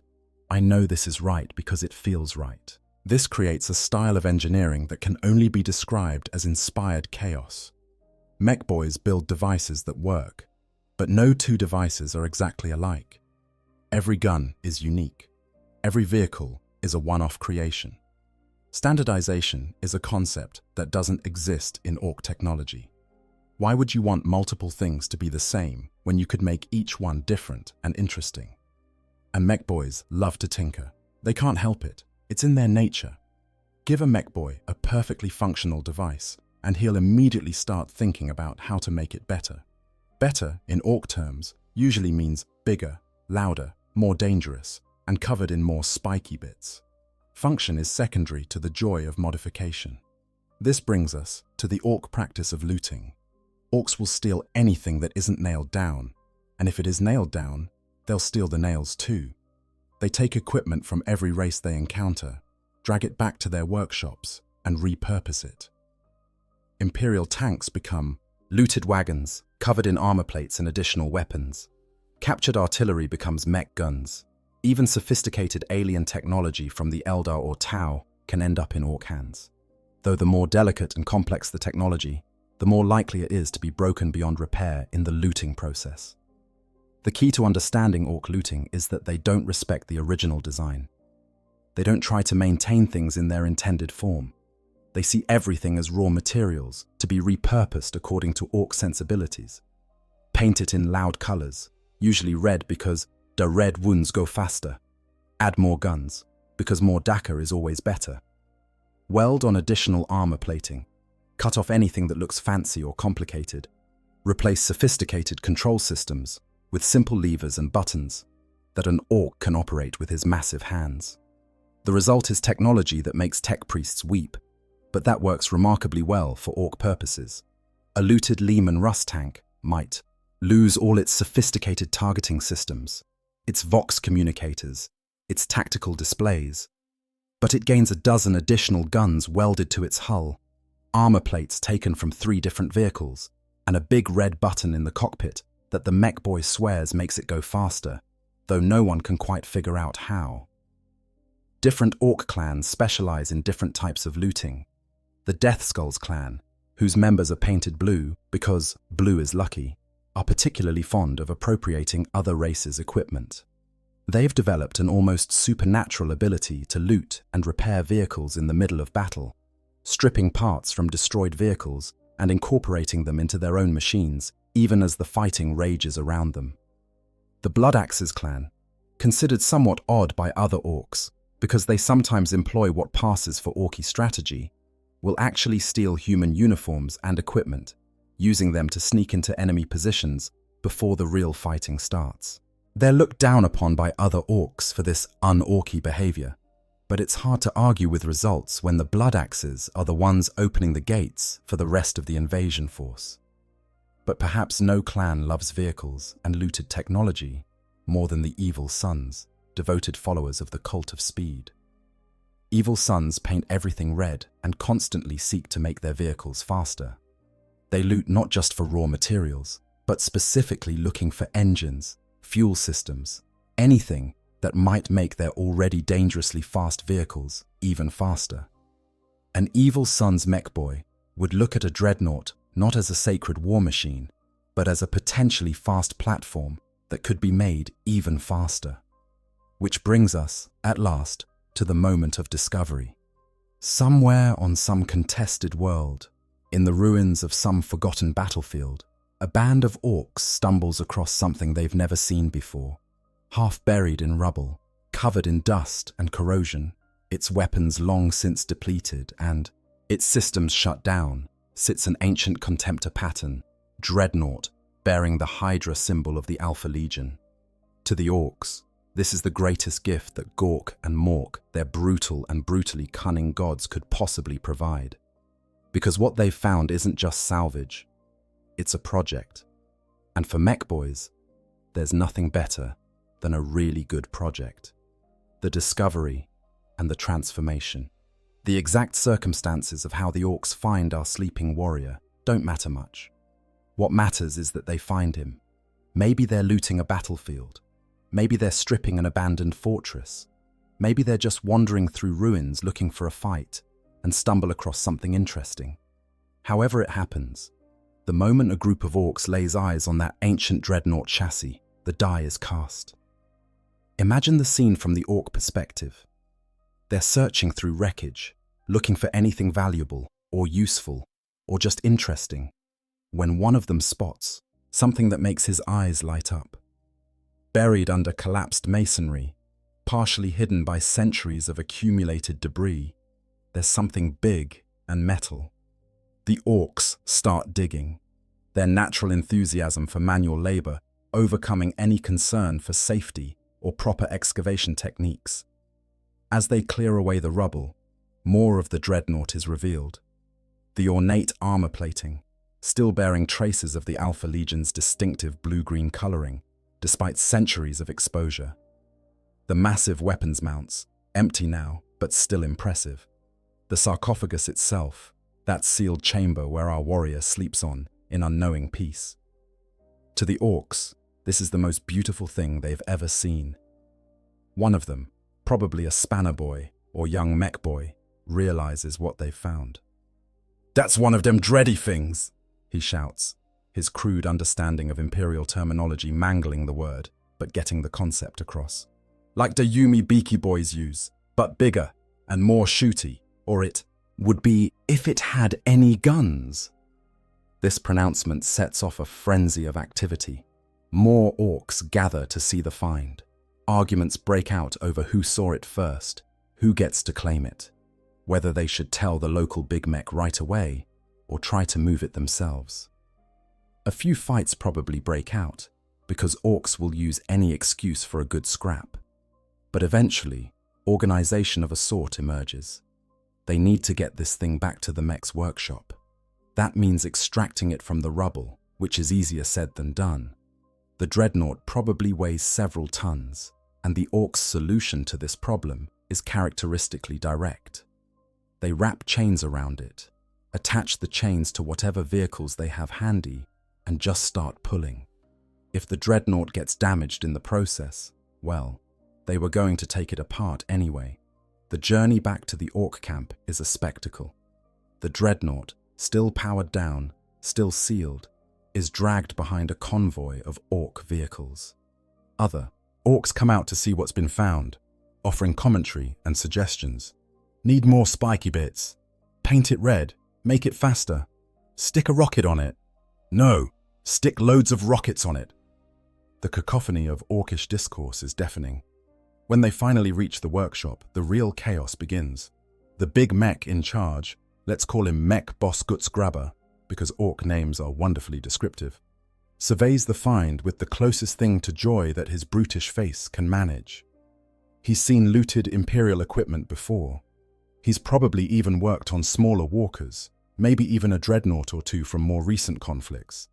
I know this is right because it feels right. This creates a style of engineering that can only be described as inspired chaos. Mech boys build devices that work, but no two devices are exactly alike. Every gun is unique. Every vehicle is a one-off creation. Standardization is a concept that doesn't exist in Ork technology. Why would you want multiple things to be the same when you could make each one different and interesting? And mech boys love to tinker. They can't help it. It's in their nature. Give a mech boy a perfectly functional device, and he'll immediately start thinking about how to make it better. Better, in Ork terms, usually means bigger, louder, more dangerous, and covered in more spiky bits. Function is secondary to the joy of modification. This brings us to the Ork practice of looting. Orks will steal anything that isn't nailed down, and if it is nailed down, they'll steal the nails too. They take equipment from every race they encounter, drag it back to their workshops, and repurpose it. Imperial tanks become looted wagons, covered in armor plates and additional weapons. Captured artillery becomes mech guns. Even sophisticated alien technology from the Eldar or Tau can end up in Ork hands. Though the more delicate and complex the technology, the more likely it is to be broken beyond repair in the looting process. The key to understanding Ork looting is that they don't respect the original design. They don't try to maintain things in their intended form. They see everything as raw materials to be repurposed according to Ork sensibilities. Paint it in loud colors, usually red because the red wounds go faster. Add more guns, because more dakka is always better. Weld on additional armor plating. Cut off anything that looks fancy or complicated. Replace sophisticated control systems with simple levers and buttons that an Ork can operate with his massive hands. The result is technology that makes tech priests weep, but that works remarkably well for Ork purposes. A looted Lehman Russ tank might lose all its sophisticated targeting systems, its Vox communicators, its tactical displays, but it gains a dozen additional guns welded to its hull, armor plates taken from 3 different vehicles, and a big red button in the cockpit that the mech boy swears makes it go faster, though no one can quite figure out how. Different Ork clans specialize in different types of looting. The Death Skulls clan, whose members are painted blue because blue is lucky, are particularly fond of appropriating other races' equipment. They've developed an almost supernatural ability to loot and repair vehicles in the middle of battle, stripping parts from destroyed vehicles and incorporating them into their own machines, even as the fighting rages around them. The Blood Axes clan, considered somewhat odd by other Orks because they sometimes employ what passes for Orky strategy, will actually steal human uniforms and equipment, using them to sneak into enemy positions before the real fighting starts. They're looked down upon by other Orks for this un-Orky behavior, but it's hard to argue with results when the Blood Axes are the ones opening the gates for the rest of the invasion force. But perhaps no clan loves vehicles and looted technology more than the Evil Sons, devoted followers of the cult of speed. Evil sons paint everything red and constantly seek to make their vehicles faster. They loot not just for raw materials, but specifically looking for engines, fuel systems, anything that might make their already dangerously fast vehicles even faster. An evil son's mech boy would look at a dreadnought not as a sacred war machine, but as a potentially fast platform that could be made even faster. Which brings us, at last, to the moment of discovery. Somewhere on some contested world, in the ruins of some forgotten battlefield, a band of orcs stumbles across something they've never seen before. Half buried in rubble, covered in dust and corrosion, its weapons long since depleted and, its systems shut down, sits an ancient contemptor pattern, Dreadnought, bearing the Hydra symbol of the Alpha Legion. To the orcs, this is the greatest gift that Gork and Mork, their brutal and brutally cunning gods, could possibly provide. Because what they've found isn't just salvage, it's a project. And for mech boys, there's nothing better than a really good project. The discovery and the transformation. The exact circumstances of how the orcs find our sleeping warrior don't matter much. What matters is that they find him. Maybe they're looting a battlefield. Maybe they're stripping an abandoned fortress. Maybe they're just wandering through ruins looking for a fight and stumble across something interesting. However it happens, the moment a group of orcs lays eyes on that ancient dreadnought chassis, the die is cast. Imagine the scene from the orc perspective. They're searching through wreckage, looking for anything valuable or useful or just interesting, when one of them spots something that makes his eyes light up. Buried under collapsed masonry, partially hidden by centuries of accumulated debris, there's something big and metal. The orcs start digging, their natural enthusiasm for manual labor overcoming any concern for safety or proper excavation techniques. As they clear away the rubble, more of the dreadnought is revealed. The ornate armor plating, still bearing traces of the Alpha Legion's distinctive blue-green coloring, despite centuries of exposure. The massive weapons mounts, empty now, but still impressive. The sarcophagus itself, that sealed chamber where our warrior sleeps on in unknowing peace. To the orcs, this is the most beautiful thing they've ever seen. One of them, probably a spanner boy or young mech boy, realizes what they've found. "That's one of them dready things," he shouts, his crude understanding of Imperial terminology mangling the word, but getting the concept across. "Like the Yumi Beaky boys use, but bigger and more shooty, or it would be if it had any guns." This pronouncement sets off a frenzy of activity. More orcs gather to see the find. Arguments break out over who saw it first, who gets to claim it, whether they should tell the local big mech right away or try to move it themselves. A few fights probably break out, because orcs will use any excuse for a good scrap. But eventually, organization of a sort emerges. They need to get this thing back to the mech's workshop. That means extracting it from the rubble, which is easier said than done. The dreadnought probably weighs several tons, and the orcs' solution to this problem is characteristically direct. They wrap chains around it, attach the chains to whatever vehicles they have handy, and just start pulling. If the dreadnought gets damaged in the process, well, they were going to take it apart anyway. The journey back to the orc camp is a spectacle. The dreadnought, still powered down, still sealed, is dragged behind a convoy of orc vehicles. Other orcs come out to see what's been found, offering commentary and suggestions. "Need more spiky bits. Paint it red. Make it faster. Stick a rocket on it. No, stick loads of rockets on it." The cacophony of orcish discourse is deafening. When they finally reach the workshop, the real chaos begins. The big mech in charge, let's call him Mech Boss Guts Grabber, because orc names are wonderfully descriptive, surveys the find with the closest thing to joy that his brutish face can manage. He's seen looted Imperial equipment before. He's probably even worked on smaller walkers, maybe even a dreadnought or two from more recent conflicts.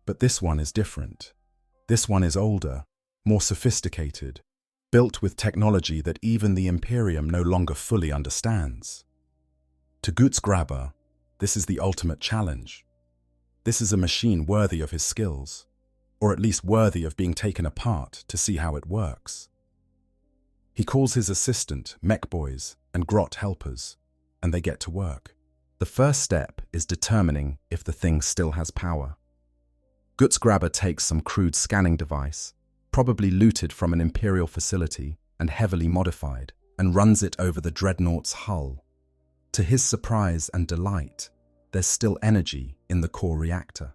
But this one is different. This one is older, more sophisticated, built with technology that even the Imperium no longer fully understands. To Gutsgraber, this is the ultimate challenge. This is a machine worthy of his skills, or at least worthy of being taken apart to see how it works. He calls his assistant mech boys and grot helpers, and they get to work. The first step is determining if the thing still has power. Gutsgraber takes some crude scanning device, probably looted from an Imperial facility and heavily modified, and runs it over the Dreadnought's hull. To his surprise and delight, there's still energy in the core reactor.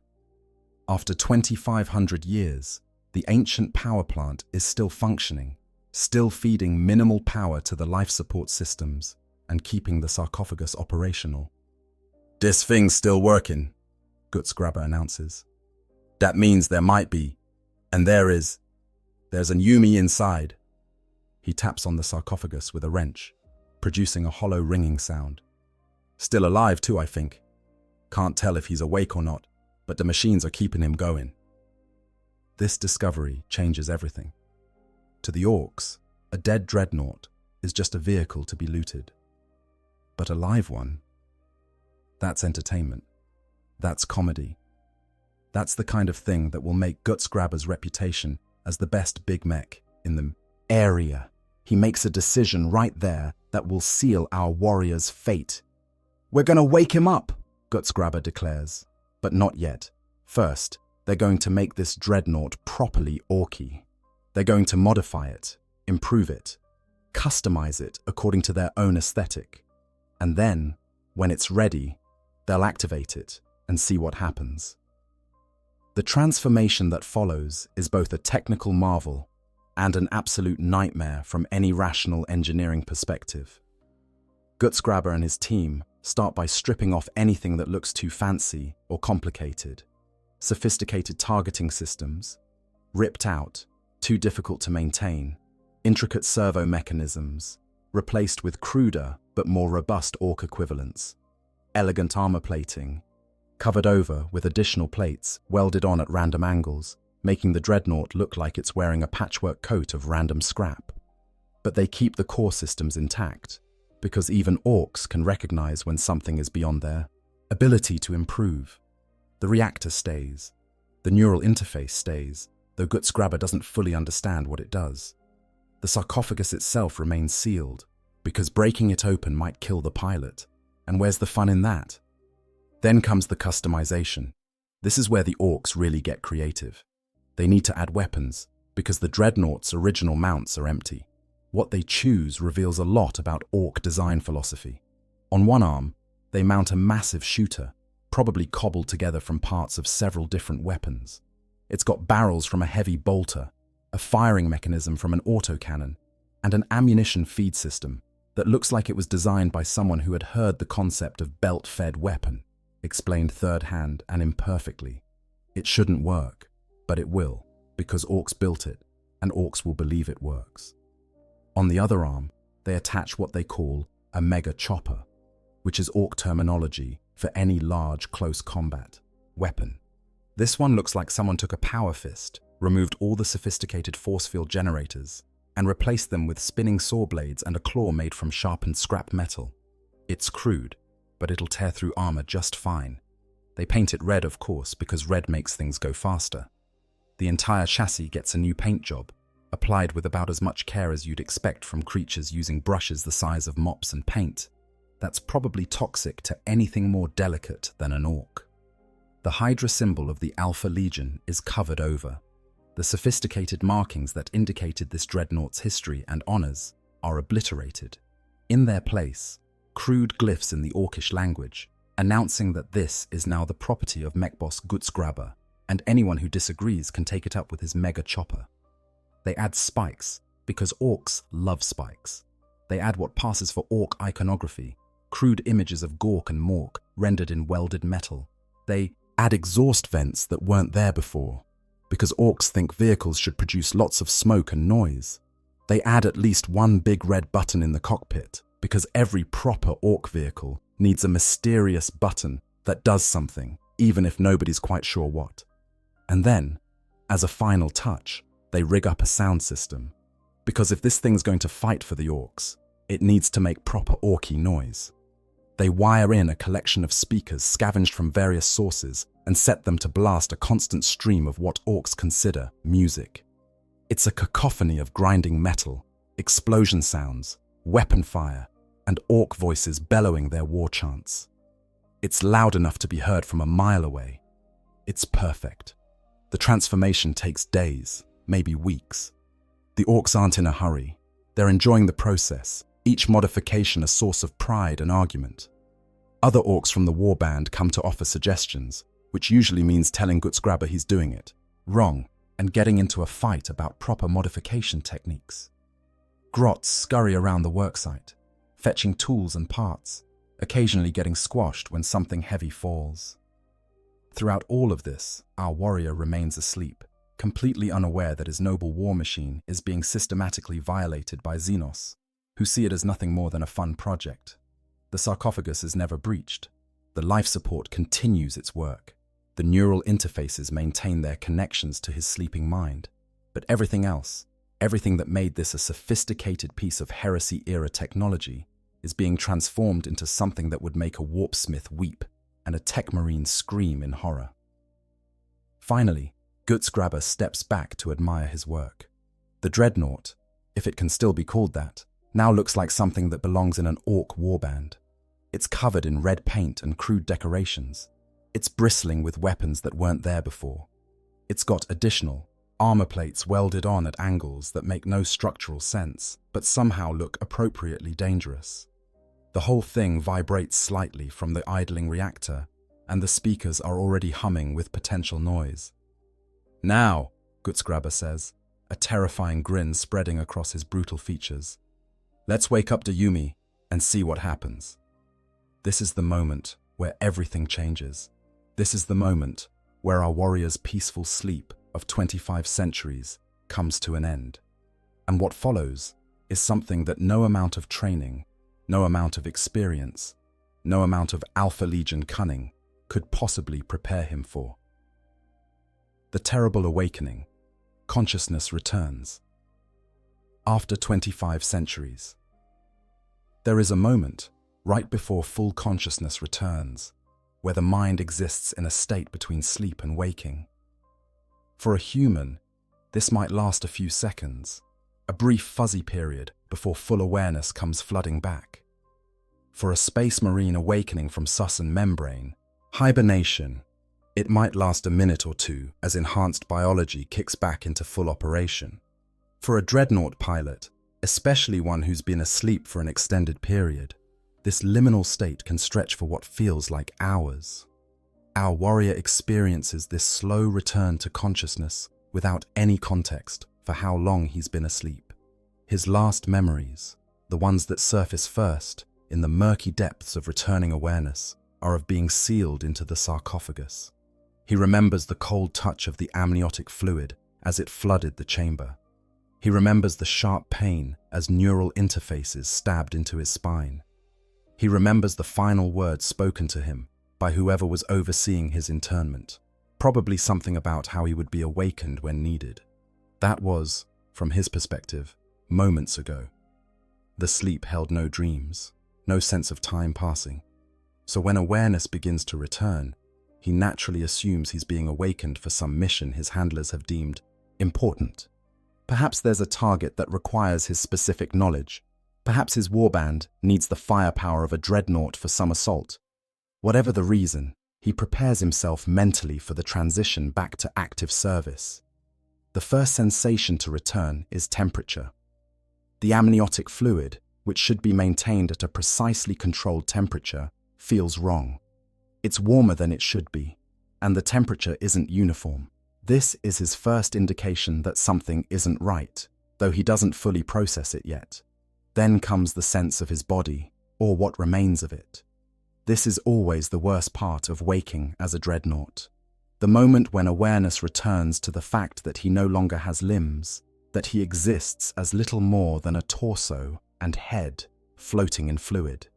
After 2,500 years, the ancient power plant is still functioning, still feeding minimal power to the life support systems and keeping the sarcophagus operational. "This thing's still working," Gutsgraber announces. "That means there might be, and there's an Yumi inside." He taps on the sarcophagus with a wrench, producing a hollow ringing sound. "Still alive too, I think. Can't tell if he's awake or not, but the machines are keeping him going." This discovery changes everything. To the Orks, a dead Dreadnought is just a vehicle to be looted. But a live one? That's entertainment. That's comedy. That's the kind of thing that will make Gutsgraber's reputation as the best big mech in the area. He makes a decision right there that will seal our warrior's fate. "We're gonna wake him up," Gutsgraber declares. But not yet. First, they're going to make this Dreadnought properly Orky. They're going to modify it, improve it, customize it according to their own aesthetic. And then, when it's ready, they'll activate it and see what happens. The transformation that follows is both a technical marvel and an absolute nightmare from any rational engineering perspective. Gutsgraber and his team start by stripping off anything that looks too fancy or complicated. Sophisticated targeting systems, ripped out, too difficult to maintain, intricate servo mechanisms, replaced with cruder but more robust Ork equivalents, elegant armor plating, covered over with additional plates welded on at random angles, making the Dreadnought look like it's wearing a patchwork coat of random scrap. But they keep the core systems intact, because even Orks can recognize when something is beyond their ability to improve. The reactor stays. The neural interface stays, though Gutsgraber doesn't fully understand what it does. The sarcophagus itself remains sealed, because breaking it open might kill the pilot. And where's the fun in that? Then comes the customization. This is where the Orks really get creative. They need to add weapons, because the Dreadnought's original mounts are empty. What they choose reveals a lot about Ork design philosophy. On one arm, they mount a massive shooter, probably cobbled together from parts of several different weapons. It's got barrels from a heavy bolter, a firing mechanism from an autocannon, and an ammunition feed system that looks like it was designed by someone who had heard the concept of belt-fed weapon, explained third-hand and imperfectly. It shouldn't work, but it will, because Orks built it, and Orks will believe it works. On the other arm, they attach what they call a mega chopper, which is Ork terminology for any large close combat weapon. This one looks like someone took a power fist, removed all the sophisticated force field generators, and replaced them with spinning saw blades and a claw made from sharpened scrap metal. It's crude, but it'll tear through armor just fine. They paint it red, of course, because red makes things go faster. The entire chassis gets a new paint job, applied with about as much care as you'd expect from creatures using brushes the size of mops and paint. That's probably toxic to anything more delicate than an Ork. The Hydra symbol of the Alpha Legion is covered over. The sophisticated markings that indicated this Dreadnought's history and honors are obliterated. In their place, crude glyphs in the Orkish language, announcing that this is now the property of mech boss Gutsgraber, and anyone who disagrees can take it up with his mega chopper. They add spikes, because Orks love spikes. They add what passes for Ork iconography, crude images of Gork and Mork rendered in welded metal. They add exhaust vents that weren't there before, because Orks think vehicles should produce lots of smoke and noise. They add at least one big red button in the cockpit, because every proper Ork vehicle needs a mysterious button that does something, even if nobody's quite sure what. And then, as a final touch, they rig up a sound system. Because if this thing's going to fight for the Orks, it needs to make proper Orky noise. They wire in a collection of speakers scavenged from various sources and set them to blast a constant stream of what Orks consider music. It's a cacophony of grinding metal, explosion sounds, weapon fire, and Ork voices bellowing their war chants. It's loud enough to be heard from a mile away. It's perfect. The transformation takes days, maybe weeks. The Orks aren't in a hurry. They're enjoying the process, each modification a source of pride and argument. Other Orks from the warband come to offer suggestions, which usually means telling Gutsgrabber he's doing it wrong and getting into a fight about proper modification techniques. Grots scurry around the worksite, fetching tools and parts, occasionally getting squashed when something heavy falls. Throughout all of this, our warrior remains asleep, completely unaware that his noble war machine is being systematically violated by Xenos, who see it as nothing more than a fun project. The sarcophagus is never breached. The life support continues its work. The neural interfaces maintain their connections to his sleeping mind. But everything else, everything that made this a sophisticated piece of heresy-era technology, is being transformed into something that would make a warpsmith weep and a tech marine scream in horror. Finally, Gutsgrabber steps back to admire his work. The Dreadnought, if it can still be called that, now looks like something that belongs in an Ork warband. It's covered in red paint and crude decorations. It's bristling with weapons that weren't there before. It's got additional armor plates welded on at angles that make no structural sense, but somehow look appropriately dangerous. The whole thing vibrates slightly from the idling reactor, and the speakers are already humming with potential noise. "Now," Gutsgrabber says, a terrifying grin spreading across his brutal features. "Let's wake up Yumi and see what happens." This is the moment where everything changes. This is the moment where our warrior's peaceful sleep of 25 centuries comes to an end. And what follows is something that no amount of training, no amount of experience, no amount of Alpha Legion cunning could possibly prepare him for. The terrible awakening. Consciousness returns. After 25 centuries. There is a moment, right before full consciousness returns, where the mind exists in a state between sleep and waking. For a human, this might last a few seconds, a brief fuzzy period before full awareness comes flooding back. For a space marine awakening from Susan membrane, hibernation, it might last a minute or two as enhanced biology kicks back into full operation. For a Dreadnought pilot, especially one who's been asleep for an extended period, this liminal state can stretch for what feels like hours. Our warrior experiences this slow return to consciousness without any context for how long he's been asleep. His last memories, the ones that surface first in the murky depths of returning awareness, are of being sealed into the sarcophagus. He remembers the cold touch of the amniotic fluid as it flooded the chamber. He remembers the sharp pain as neural interfaces stabbed into his spine. He remembers the final words spoken to him by whoever was overseeing his internment, probably something about how he would be awakened when needed. That was, from his perspective, moments ago. The sleep held no dreams, no sense of time passing. So when awareness begins to return, he naturally assumes he's being awakened for some mission his handlers have deemed important. Perhaps there's a target that requires his specific knowledge. Perhaps his warband needs the firepower of a Dreadnought for some assault. Whatever the reason, he prepares himself mentally for the transition back to active service. The first sensation to return is temperature. The amniotic fluid, which should be maintained at a precisely controlled temperature, feels wrong. It's warmer than it should be, and the temperature isn't uniform. This is his first indication that something isn't right, though he doesn't fully process it yet. Then comes the sense of his body, or what remains of it. This is always the worst part of waking as a Dreadnought. The moment when awareness returns to the fact that he no longer has limbs, that he exists as little more than a torso and head floating in fluid.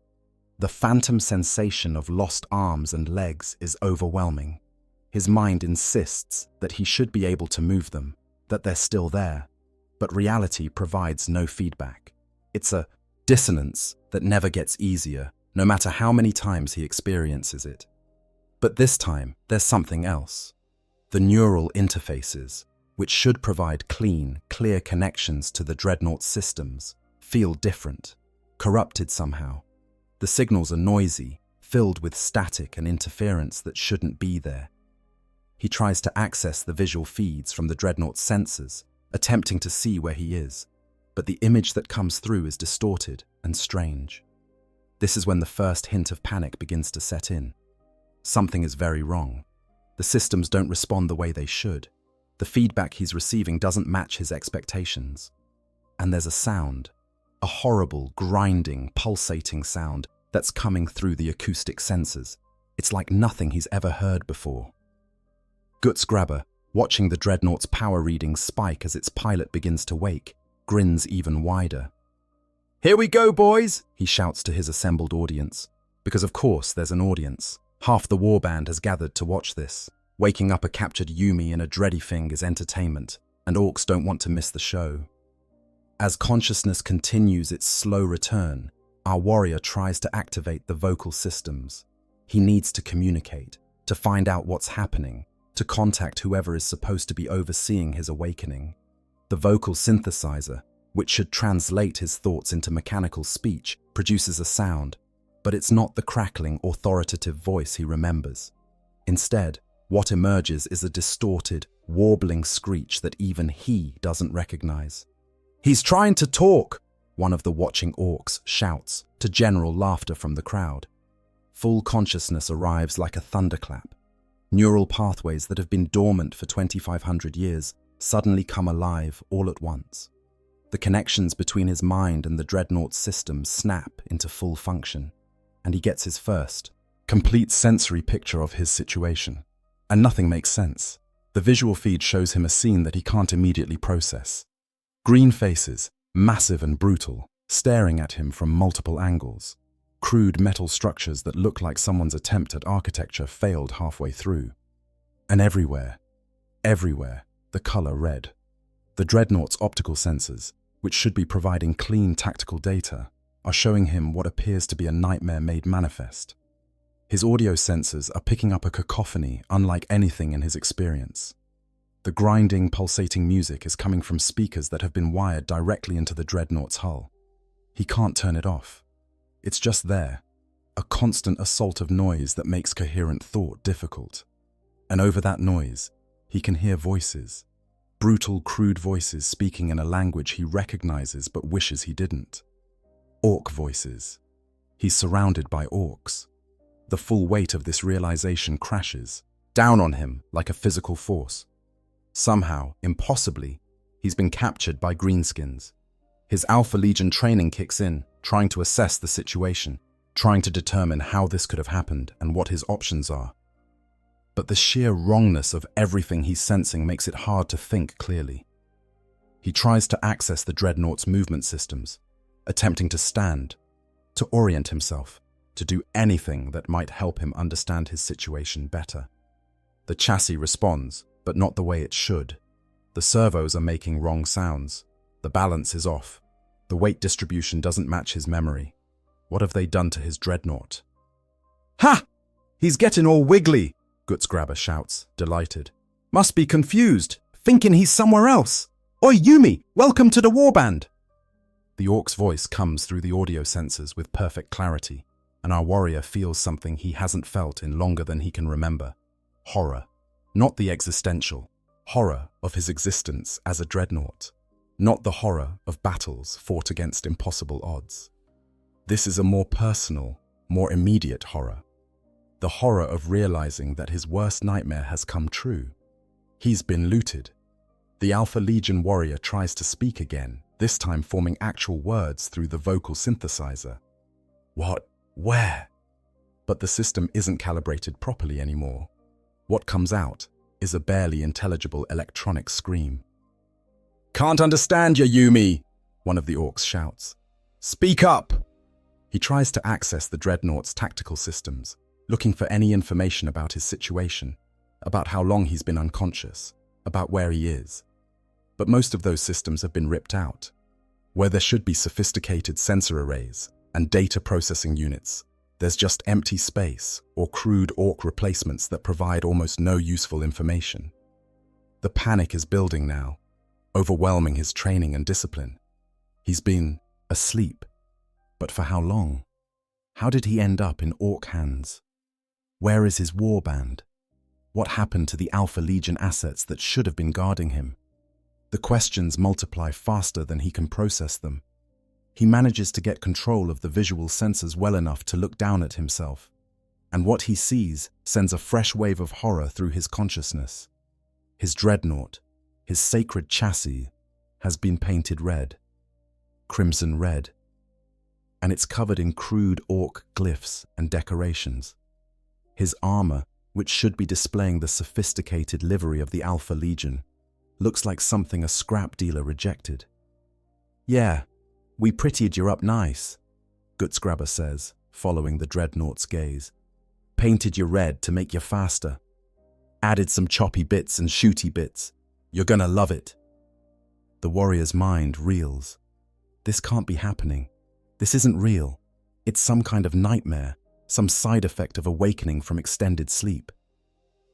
The phantom sensation of lost arms and legs is overwhelming. His mind insists that he should be able to move them, that they're still there. but reality provides no feedback. It's a dissonance that never gets easier, no matter how many times he experiences it. But this time, there's something else. The neural interfaces, which should provide clean, clear connections to the Dreadnought systems, feel different, corrupted somehow. The signals are noisy, filled with static and interference that shouldn't be there. He tries to access the visual feeds from the Dreadnought's sensors, attempting to see where he is, but the image that comes through is distorted and strange. This is when the first hint of panic begins to set in. Something is very wrong. The systems don't respond the way they should. The feedback he's receiving doesn't match his expectations. And there's a sound, a horrible, grinding, pulsating sound that's coming through the acoustic sensors. It's like nothing he's ever heard before. Guts Grabber, watching the Dreadnought's power readings spike as its pilot begins to wake, grins even wider. "Here we go, boys!" he shouts to his assembled audience. Because of course there's an audience. Half the warband has gathered to watch this. Waking up a captured Yumi in a dready thing is entertainment, and Orks don't want to miss the show. As consciousness continues its slow return, our warrior tries to activate the vocal systems. He needs to communicate, to find out what's happening, to contact whoever is supposed to be overseeing his awakening. The vocal synthesizer, which should translate his thoughts into mechanical speech, produces a sound, but it's not the crackling, authoritative voice he remembers. Instead, what emerges is a distorted, warbling screech that even he doesn't recognize. "He's trying to talk!" one of the watching Orks shouts, to general laughter from the crowd. Full consciousness arrives like a thunderclap. Neural pathways that have been dormant for 2,500 years suddenly come alive all at once. The connections between his mind and the Dreadnought system snap into full function, and he gets his first, complete sensory picture of his situation. And nothing makes sense. The visual feed shows him a scene that he can't immediately process. Green faces, massive and brutal, staring at him from multiple angles. Crude metal structures that look like someone's attempt at architecture failed halfway through. And everywhere, the color red. The Dreadnought's optical sensors, which should be providing clean tactical data, are showing him what appears to be a nightmare made manifest. His audio sensors are picking up a cacophony unlike anything in his experience. The grinding, pulsating music is coming from speakers that have been wired directly into the Dreadnought's hull. He can't turn it off. It's just there, a constant assault of noise that makes coherent thought difficult. And over that noise, he can hear voices. Brutal, crude voices speaking in a language he recognizes but wishes he didn't. Ork voices. He's surrounded by Orks. The full weight of this realization crashes down on him like a physical force. Somehow, impossibly, he's been captured by greenskins. His Alpha Legion training kicks in, trying to assess the situation, trying to determine how this could have happened and what his options are. But the sheer wrongness of everything he's sensing makes it hard to think clearly. He tries to access the Dreadnought's movement systems, attempting to stand, to orient himself, to do anything that might help him understand his situation better. The chassis responds, but not the way it should. The servos are making wrong sounds. The balance is off. The weight distribution doesn't match his memory. What have they done to his Dreadnought? "Ha! He's getting all wiggly!" Guts Grabber shouts, delighted. "Must be confused, thinking he's somewhere else. Oi, Yumi, welcome to the warband!" The Ork's voice comes through the audio sensors with perfect clarity, and our warrior feels something he hasn't felt in longer than he can remember. Horror. Not the existential. Horror of his existence as a Dreadnought. Not the horror of battles fought against impossible odds. This is a more personal, more immediate horror. The horror of realizing that his worst nightmare has come true. He's been looted. The Alpha Legion warrior tries to speak again, this time forming actual words through the vocal synthesizer. What? Where? But the system isn't calibrated properly anymore. What comes out is a barely intelligible electronic scream. "Can't understand you, Yumi!" one of the Orks shouts. "Speak up!" He tries to access the Dreadnought's tactical systems, looking for any information about his situation, about how long he's been unconscious, about where he is. But most of those systems have been ripped out. Where there should be sophisticated sensor arrays and data processing units, there's just empty space or crude Ork replacements that provide almost no useful information. The panic is building now, overwhelming his training and discipline. He's been asleep. But for how long? How did he end up in Ork hands? Where is his warband? What happened to the Alpha Legion assets that should have been guarding him? The questions multiply faster than he can process them. He manages to get control of the visual sensors well enough to look down at himself, and what he sees sends a fresh wave of horror through his consciousness. His Dreadnought, his sacred chassis, has been painted red, crimson red, and it's covered in crude Ork glyphs and decorations. His armor, which should be displaying the sophisticated livery of the Alpha Legion, looks like something a scrap dealer rejected. "Yeah, we prettied you up nice," Gutsgrabber says, following the Dreadnought's gaze. "Painted you red to make you faster. Added some choppy bits and shooty bits. You're gonna love it." The warrior's mind reels. This can't be happening. This isn't real. It's some kind of nightmare, some side effect of awakening from extended sleep.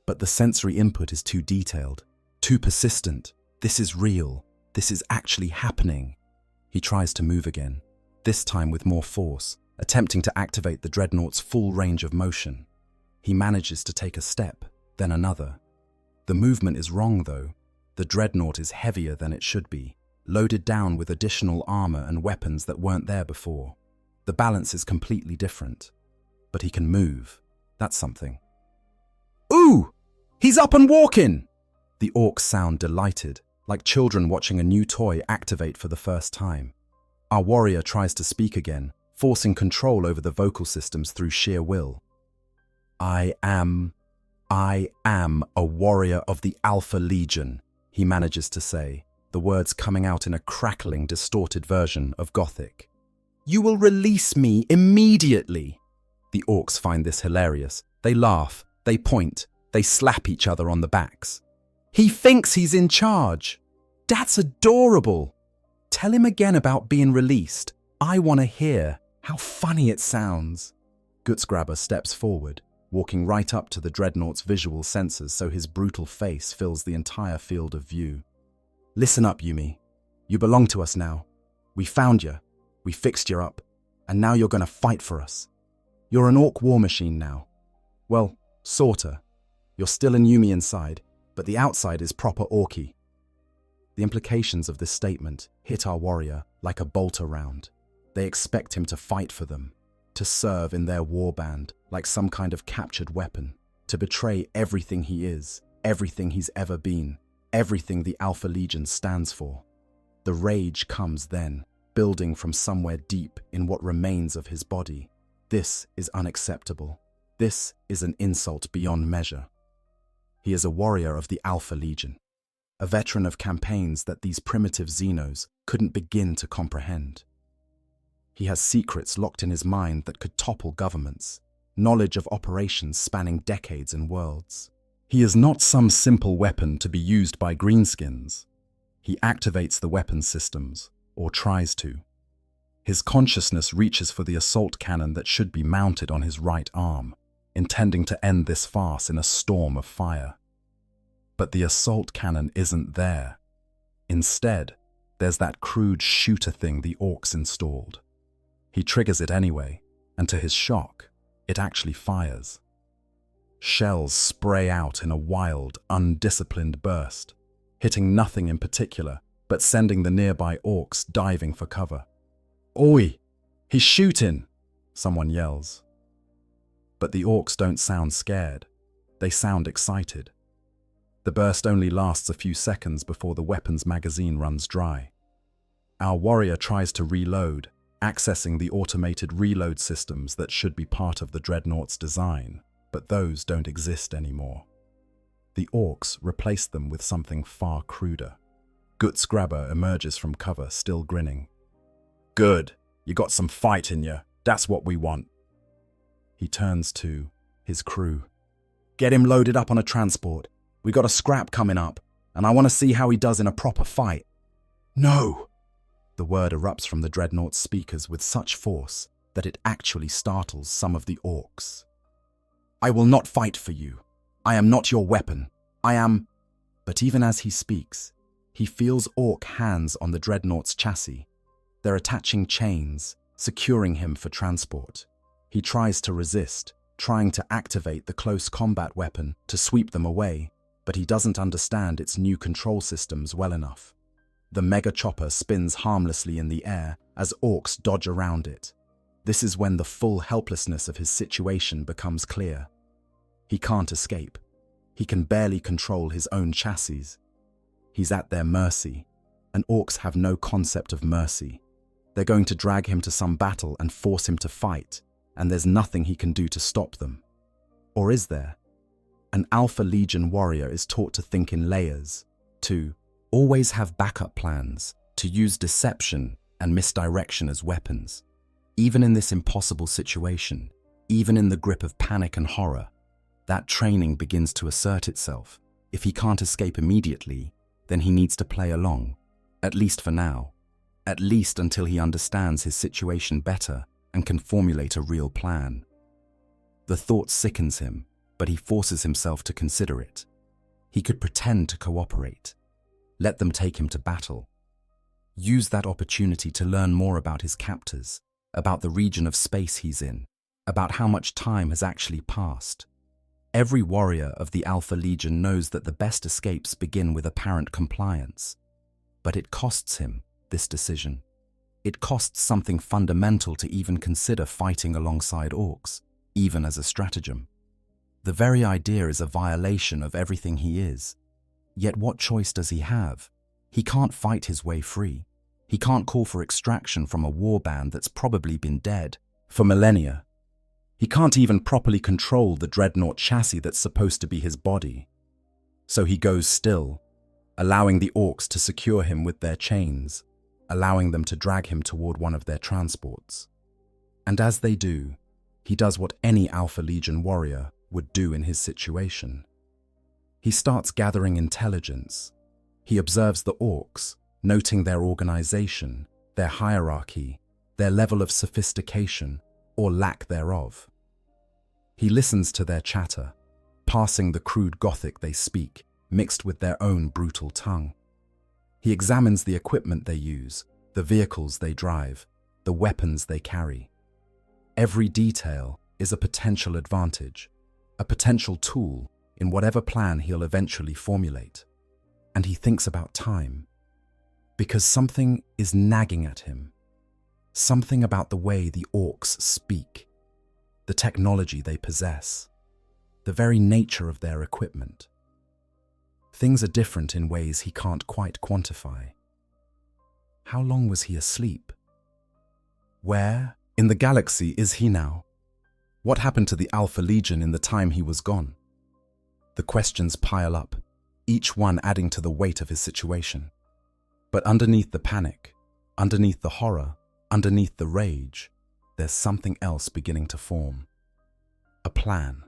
But the sensory input is too detailed, too persistent. This is real. This is actually happening. He tries to move again, this time with more force, attempting to activate the Dreadnought's full range of motion. He manages to take a step, then another. The movement is wrong, though. The Dreadnought is heavier than it should be, loaded down with additional armor and weapons that weren't there before. The balance is completely different. But he can move. That's something. "Ooh! He's up and walking!" The Orks sound delighted, like children watching a new toy activate for the first time. Our warrior tries to speak again, forcing control over the vocal systems through sheer will. I am a warrior of the Alpha Legion," he manages to say, the words coming out in a crackling, distorted version of Gothic. "You will release me immediately." The Orks find this hilarious. They laugh, they point, they slap each other on the backs. "He thinks he's in charge. That's adorable. Tell him again about being released. I want to hear. How funny it sounds." Gutsgrabber steps forward, walking right up to the Dreadnought's visual sensors so his brutal face fills the entire field of view. "Listen up, Yumi. You belong to us now. We found you. We fixed you up. And now you're going to fight for us. You're an Ork war machine now. Well, sorta. You're still an Yumi inside, but the outside is proper Orky." The implications of this statement hit our warrior like a bolt around. They expect him to fight for them, to serve in their warband like some kind of captured weapon, to betray everything he is, everything he's ever been, everything the Alpha Legion stands for. The rage comes then, building from somewhere deep in what remains of his body. This is unacceptable. This is an insult beyond measure. He is a warrior of the Alpha Legion, a veteran of campaigns that these primitive Xenos couldn't begin to comprehend. He has secrets locked in his mind that could topple governments, knowledge of operations spanning decades and worlds. He is not some simple weapon to be used by greenskins. He activates the weapon systems, or tries to. His consciousness reaches for the assault cannon that should be mounted on his right arm, intending to end this farce in a storm of fire. But the assault cannon isn't there. Instead, there's that crude shooter thing the Orks installed. He triggers it anyway, and to his shock, it actually fires. Shells spray out in a wild, undisciplined burst, hitting nothing in particular, but sending the nearby Orks diving for cover. "Oi! He's shooting!" someone yells. But the Orks don't sound scared. They sound excited. The burst only lasts a few seconds before the weapon's magazine runs dry. Our warrior tries to reload, accessing the automated reload systems that should be part of the Dreadnought's design, but those don't exist anymore. The Orks replace them with something far cruder. Gutsgrabber emerges from cover, still grinning. "Good, you got some fight in you. That's what we want." He turns to his crew. "Get him loaded up on a transport. We got a scrap coming up. and I want to see how he does in a proper fight. No! The word erupts from the Dreadnought's speakers with such force that it actually startles some of the Orks. I will not fight for you. I am not your weapon. I am... But even as he speaks, he feels Ork hands on the Dreadnought's chassis. They're attaching chains, securing him for transport. He tries to resist, trying to activate the close combat weapon to sweep them away, but he doesn't understand its new control systems well enough. The mega chopper spins harmlessly in the air as Orks dodge around it. This is when the full helplessness of his situation becomes clear. He can't escape. He can barely control his own chassis. He's at their mercy, and Orks have no concept of mercy. They're going to drag him to some battle and force him to fight, and there's nothing he can do to stop them. Or is there? An Alpha Legion warrior is taught to think in layers, to always have backup plans, to use deception and misdirection as weapons. Even in this impossible situation, even in the grip of panic and horror, that training begins to assert itself. If he can't escape immediately, then he needs to play along, at least for now, at least until he understands his situation better and can formulate a real plan. The thought sickens him, but he forces himself to consider it. He could pretend to cooperate, let them take him to battle, use that opportunity to learn more about his captors, about the region of space he's in, about how much time has actually passed. Every warrior of the Alpha Legion knows that the best escapes begin with apparent compliance. But it costs him, this decision. It costs something fundamental to even consider fighting alongside Orks, even as a stratagem. The very idea is a violation of everything he is. Yet what choice does he have? He can't fight his way free. He can't call for extraction from a warband that's probably been dead for millennia. He can't even properly control the Dreadnought chassis that's supposed to be his body. So he goes still, allowing the Orks to secure him with their chains, allowing them to drag him toward one of their transports. And as they do, he does what any Alpha Legion warrior would do in his situation. He starts gathering intelligence. He observes the Orks, noting their organization, their hierarchy, their level of sophistication, or lack thereof. He listens to their chatter, parsing the crude Gothic they speak, mixed with their own brutal tongue. He examines the equipment they use, the vehicles they drive, the weapons they carry. Every detail is a potential advantage, a potential tool in whatever plan he'll eventually formulate. And he thinks about time, because something is nagging at him. Something about the way the Orks speak, the technology they possess, the very nature of their equipment. Things are different in ways he can't quite quantify. How long was he asleep? Where in the galaxy is he now? What happened to the Alpha Legion in the time he was gone? The questions pile up, each one adding to the weight of his situation. But underneath the panic, underneath the horror, underneath the rage, there's something else beginning to form. A plan.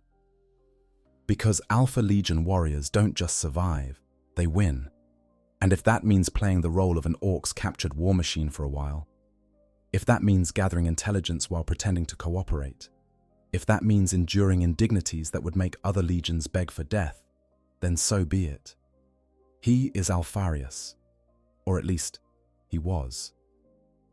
Because Alpha Legion warriors don't just survive, they win. And if that means playing the role of an Ork's captured war machine for a while, if that means gathering intelligence while pretending to cooperate, if that means enduring indignities that would make other legions beg for death, then so be it. He is Alfarius, or at least he was.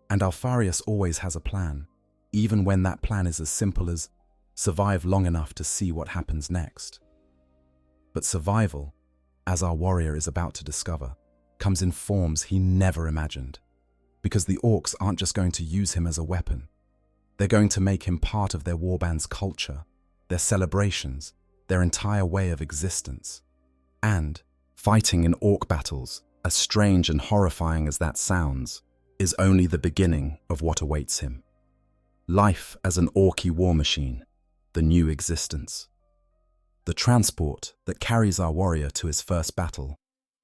And Alfarius always has a plan, even when that plan is as simple as survive long enough to see what happens next. But survival, as our warrior is about to discover, comes in forms he never imagined. Because the Orks aren't just going to use him as a weapon. They're going to make him part of their warband's culture, their celebrations, their entire way of existence. And fighting in Ork battles, as strange and horrifying as that sounds, is only the beginning of what awaits him. Life as an Orky war machine, the new existence. The transport that carries our warrior to his first battle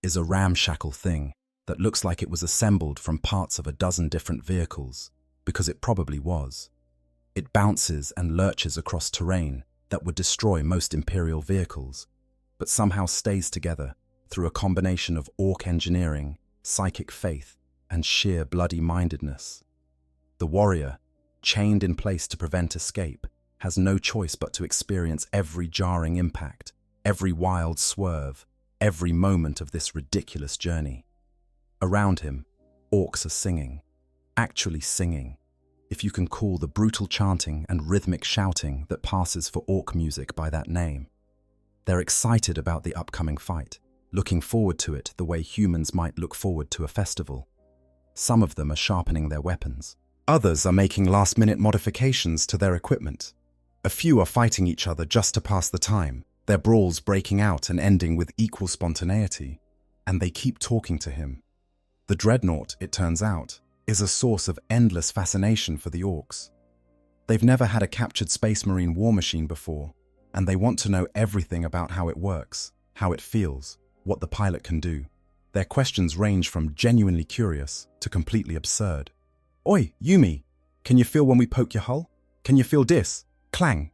is a ramshackle thing that looks like it was assembled from parts of a dozen different vehicles, because it probably was. It bounces and lurches across terrain that would destroy most Imperial vehicles, but somehow stays together through a combination of orc engineering, psychic faith, and sheer bloody-mindedness. The warrior, chained in place to prevent escape, has no choice but to experience every jarring impact, every wild swerve, every moment of this ridiculous journey. Around him, orcs are singing, actually singing, if you can call the brutal chanting and rhythmic shouting that passes for orc music by that name. They're excited about the upcoming fight, looking forward to it the way humans might look forward to a festival. Some of them are sharpening their weapons. Others are making last-minute modifications to their equipment. A few are fighting each other just to pass the time, their brawls breaking out and ending with equal spontaneity. And they keep talking to him. The Dreadnought, it turns out, is a source of endless fascination for the orcs. They've never had a captured Space Marine war machine before, and they want to know everything about how it works, how it feels, what the pilot can do. Their questions range from genuinely curious to completely absurd. Oi, Yumi, can you feel when we poke your hull? Can you feel this? Clang.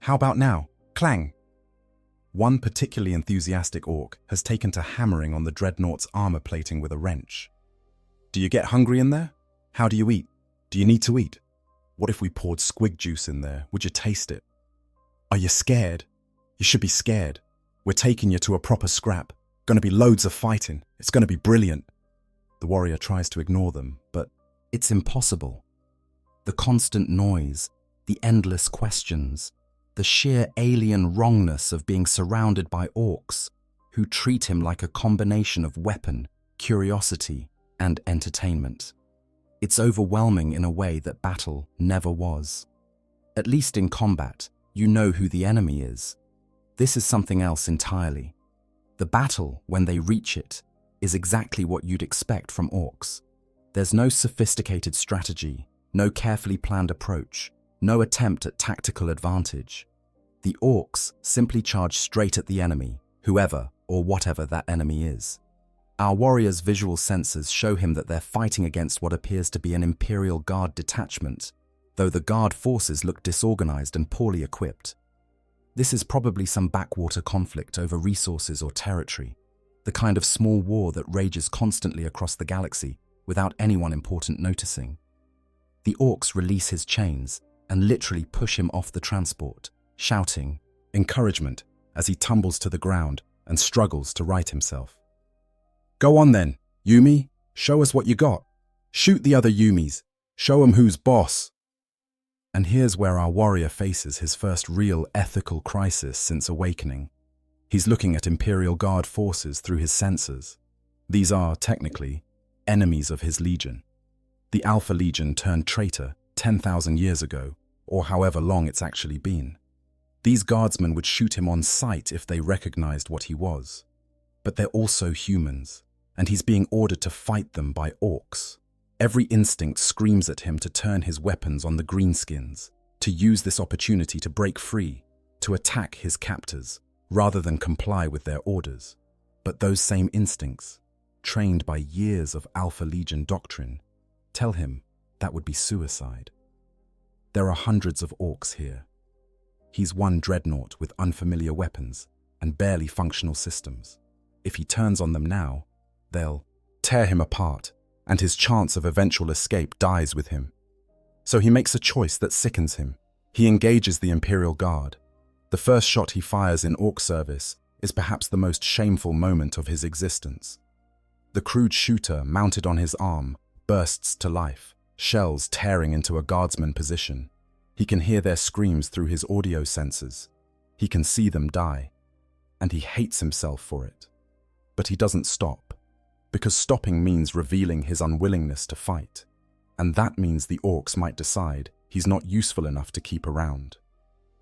How about now? Clang. One particularly enthusiastic orc has taken to hammering on the Dreadnought's armor plating with a wrench. Do you get hungry in there? How do you eat? Do you need to eat? What if we poured squig juice in there? Would you taste it? Are you scared? You should be scared. We're taking you to a proper scrap. Gonna be loads of fighting. It's gonna be brilliant. The warrior tries to ignore them, but it's impossible. The constant noise, the endless questions, the sheer alien wrongness of being surrounded by orcs who treat him like a combination of weapon, curiosity, and entertainment. It's overwhelming in a way that battle never was. At least in combat, you know who the enemy is. This is something else entirely. The battle, when they reach it, is exactly what you'd expect from orcs. There's no sophisticated strategy, no carefully planned approach, no attempt at tactical advantage. The orcs simply charge straight at the enemy, whoever or whatever that enemy is. Our warrior's visual senses show him that they're fighting against what appears to be an Imperial Guard detachment, though the Guard forces look disorganized and poorly equipped. This is probably some backwater conflict over resources or territory, the kind of small war that rages constantly across the galaxy without anyone important noticing. The orcs release his chains and literally push him off the transport, shouting encouragement as he tumbles to the ground and struggles to right himself. Go on then, Yumi, show us what you got. Shoot the other Yumis, show 'em who's boss. And here's where our warrior faces his first real ethical crisis since awakening. He's looking at Imperial Guard forces through his sensors. These are, technically, enemies of his legion. The Alpha Legion turned traitor 10,000 years ago, or however long it's actually been. These guardsmen would shoot him on sight if they recognized what he was. But they're also humans, and he's being ordered to fight them by orcs. Every instinct screams at him to turn his weapons on the greenskins, to use this opportunity to break free, to attack his captors, rather than comply with their orders. But those same instincts, trained by years of Alpha Legion doctrine, tell him that would be suicide. There are hundreds of orcs here. He's one Dreadnought with unfamiliar weapons and barely functional systems. If he turns on them now, they'll tear him apart, and his chance of eventual escape dies with him. So he makes a choice that sickens him. He engages the Imperial Guard. The first shot he fires in orc service is perhaps the most shameful moment of his existence. The crude shooter mounted on his arm bursts to life, shells tearing into a guardsman position. He can hear their screams through his audio sensors. He can see them die, and he hates himself for it. But he doesn't stop, because stopping means revealing his unwillingness to fight, and that means the orcs might decide he's not useful enough to keep around.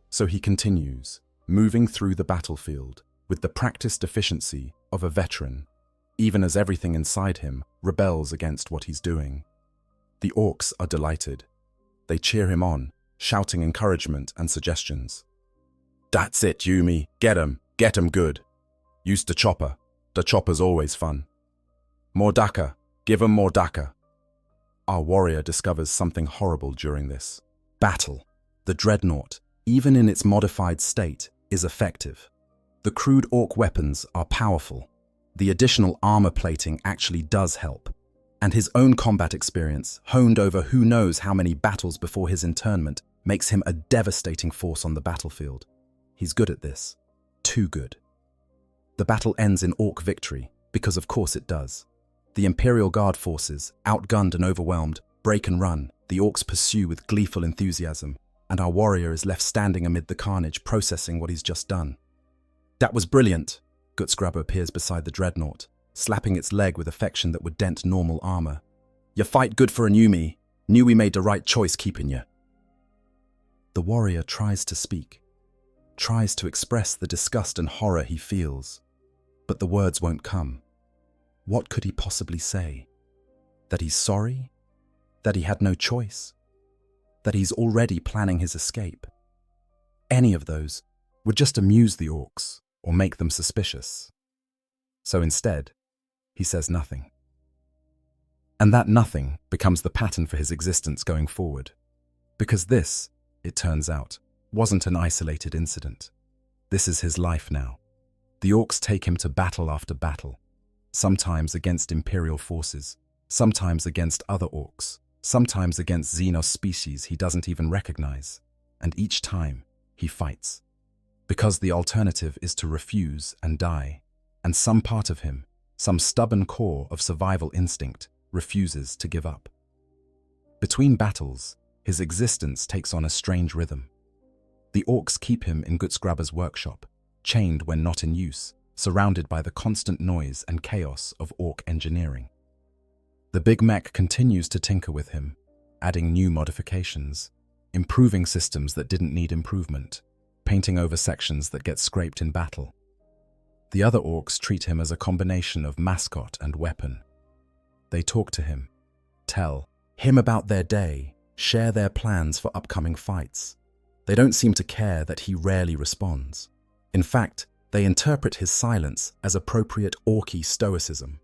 So he continues, moving through the battlefield with the practiced efficiency of a veteran, even as everything inside him rebels against what he's doing. The orcs are delighted. They cheer him on, shouting encouragement and suggestions. That's it, Yumi. Get 'em good. Use the chopper. The chopper's always fun. More daka. Give 'em more daka. Our warrior discovers something horrible during this battle. The Dreadnought, even in its modified state, is effective. The crude orc weapons are powerful. The additional armor plating actually does help, and his own combat experience, honed over who knows how many battles before his internment, makes him a devastating force on the battlefield. He's good at this. Too good. The battle ends in Orc victory, because of course it does. The Imperial Guard forces, outgunned and overwhelmed, break and run. The Orcs pursue with gleeful enthusiasm, and our warrior is left standing amid the carnage, processing what he's just done. "That was brilliant." Gutsgrabber appears beside the Dreadnought, slapping its leg with affection that would dent normal armor. "You fight good for a new me. Knew we made the right choice keeping you." The warrior tries to speak, tries to express the disgust and horror he feels, but the words won't come. What could he possibly say? That he's sorry? That he had no choice? That he's already planning his escape? Any of those would just amuse the Orcs or make them suspicious. So instead, he says nothing. And that nothing becomes the pattern for his existence going forward. Because this, it turns out, wasn't an isolated incident. This is his life now. The Orcs take him to battle after battle, sometimes against Imperial forces, sometimes against other Orcs, sometimes against Xenos species he doesn't even recognize, and each time he fights. Because the alternative is to refuse and die, and some part of him, some stubborn core of survival instinct, refuses to give up. Between battles, his existence takes on a strange rhythm. The Orcs keep him in Gutsgrabber's workshop, chained when not in use, surrounded by the constant noise and chaos of Orc engineering. The big mech continues to tinker with him, adding new modifications, improving systems that didn't need improvement, painting over sections that get scraped in battle. The other Orcs treat him as a combination of mascot and weapon. They talk to him, tell him about their day, share their plans for upcoming fights. They don't seem to care that he rarely responds. In fact, they interpret his silence as appropriate Orky stoicism.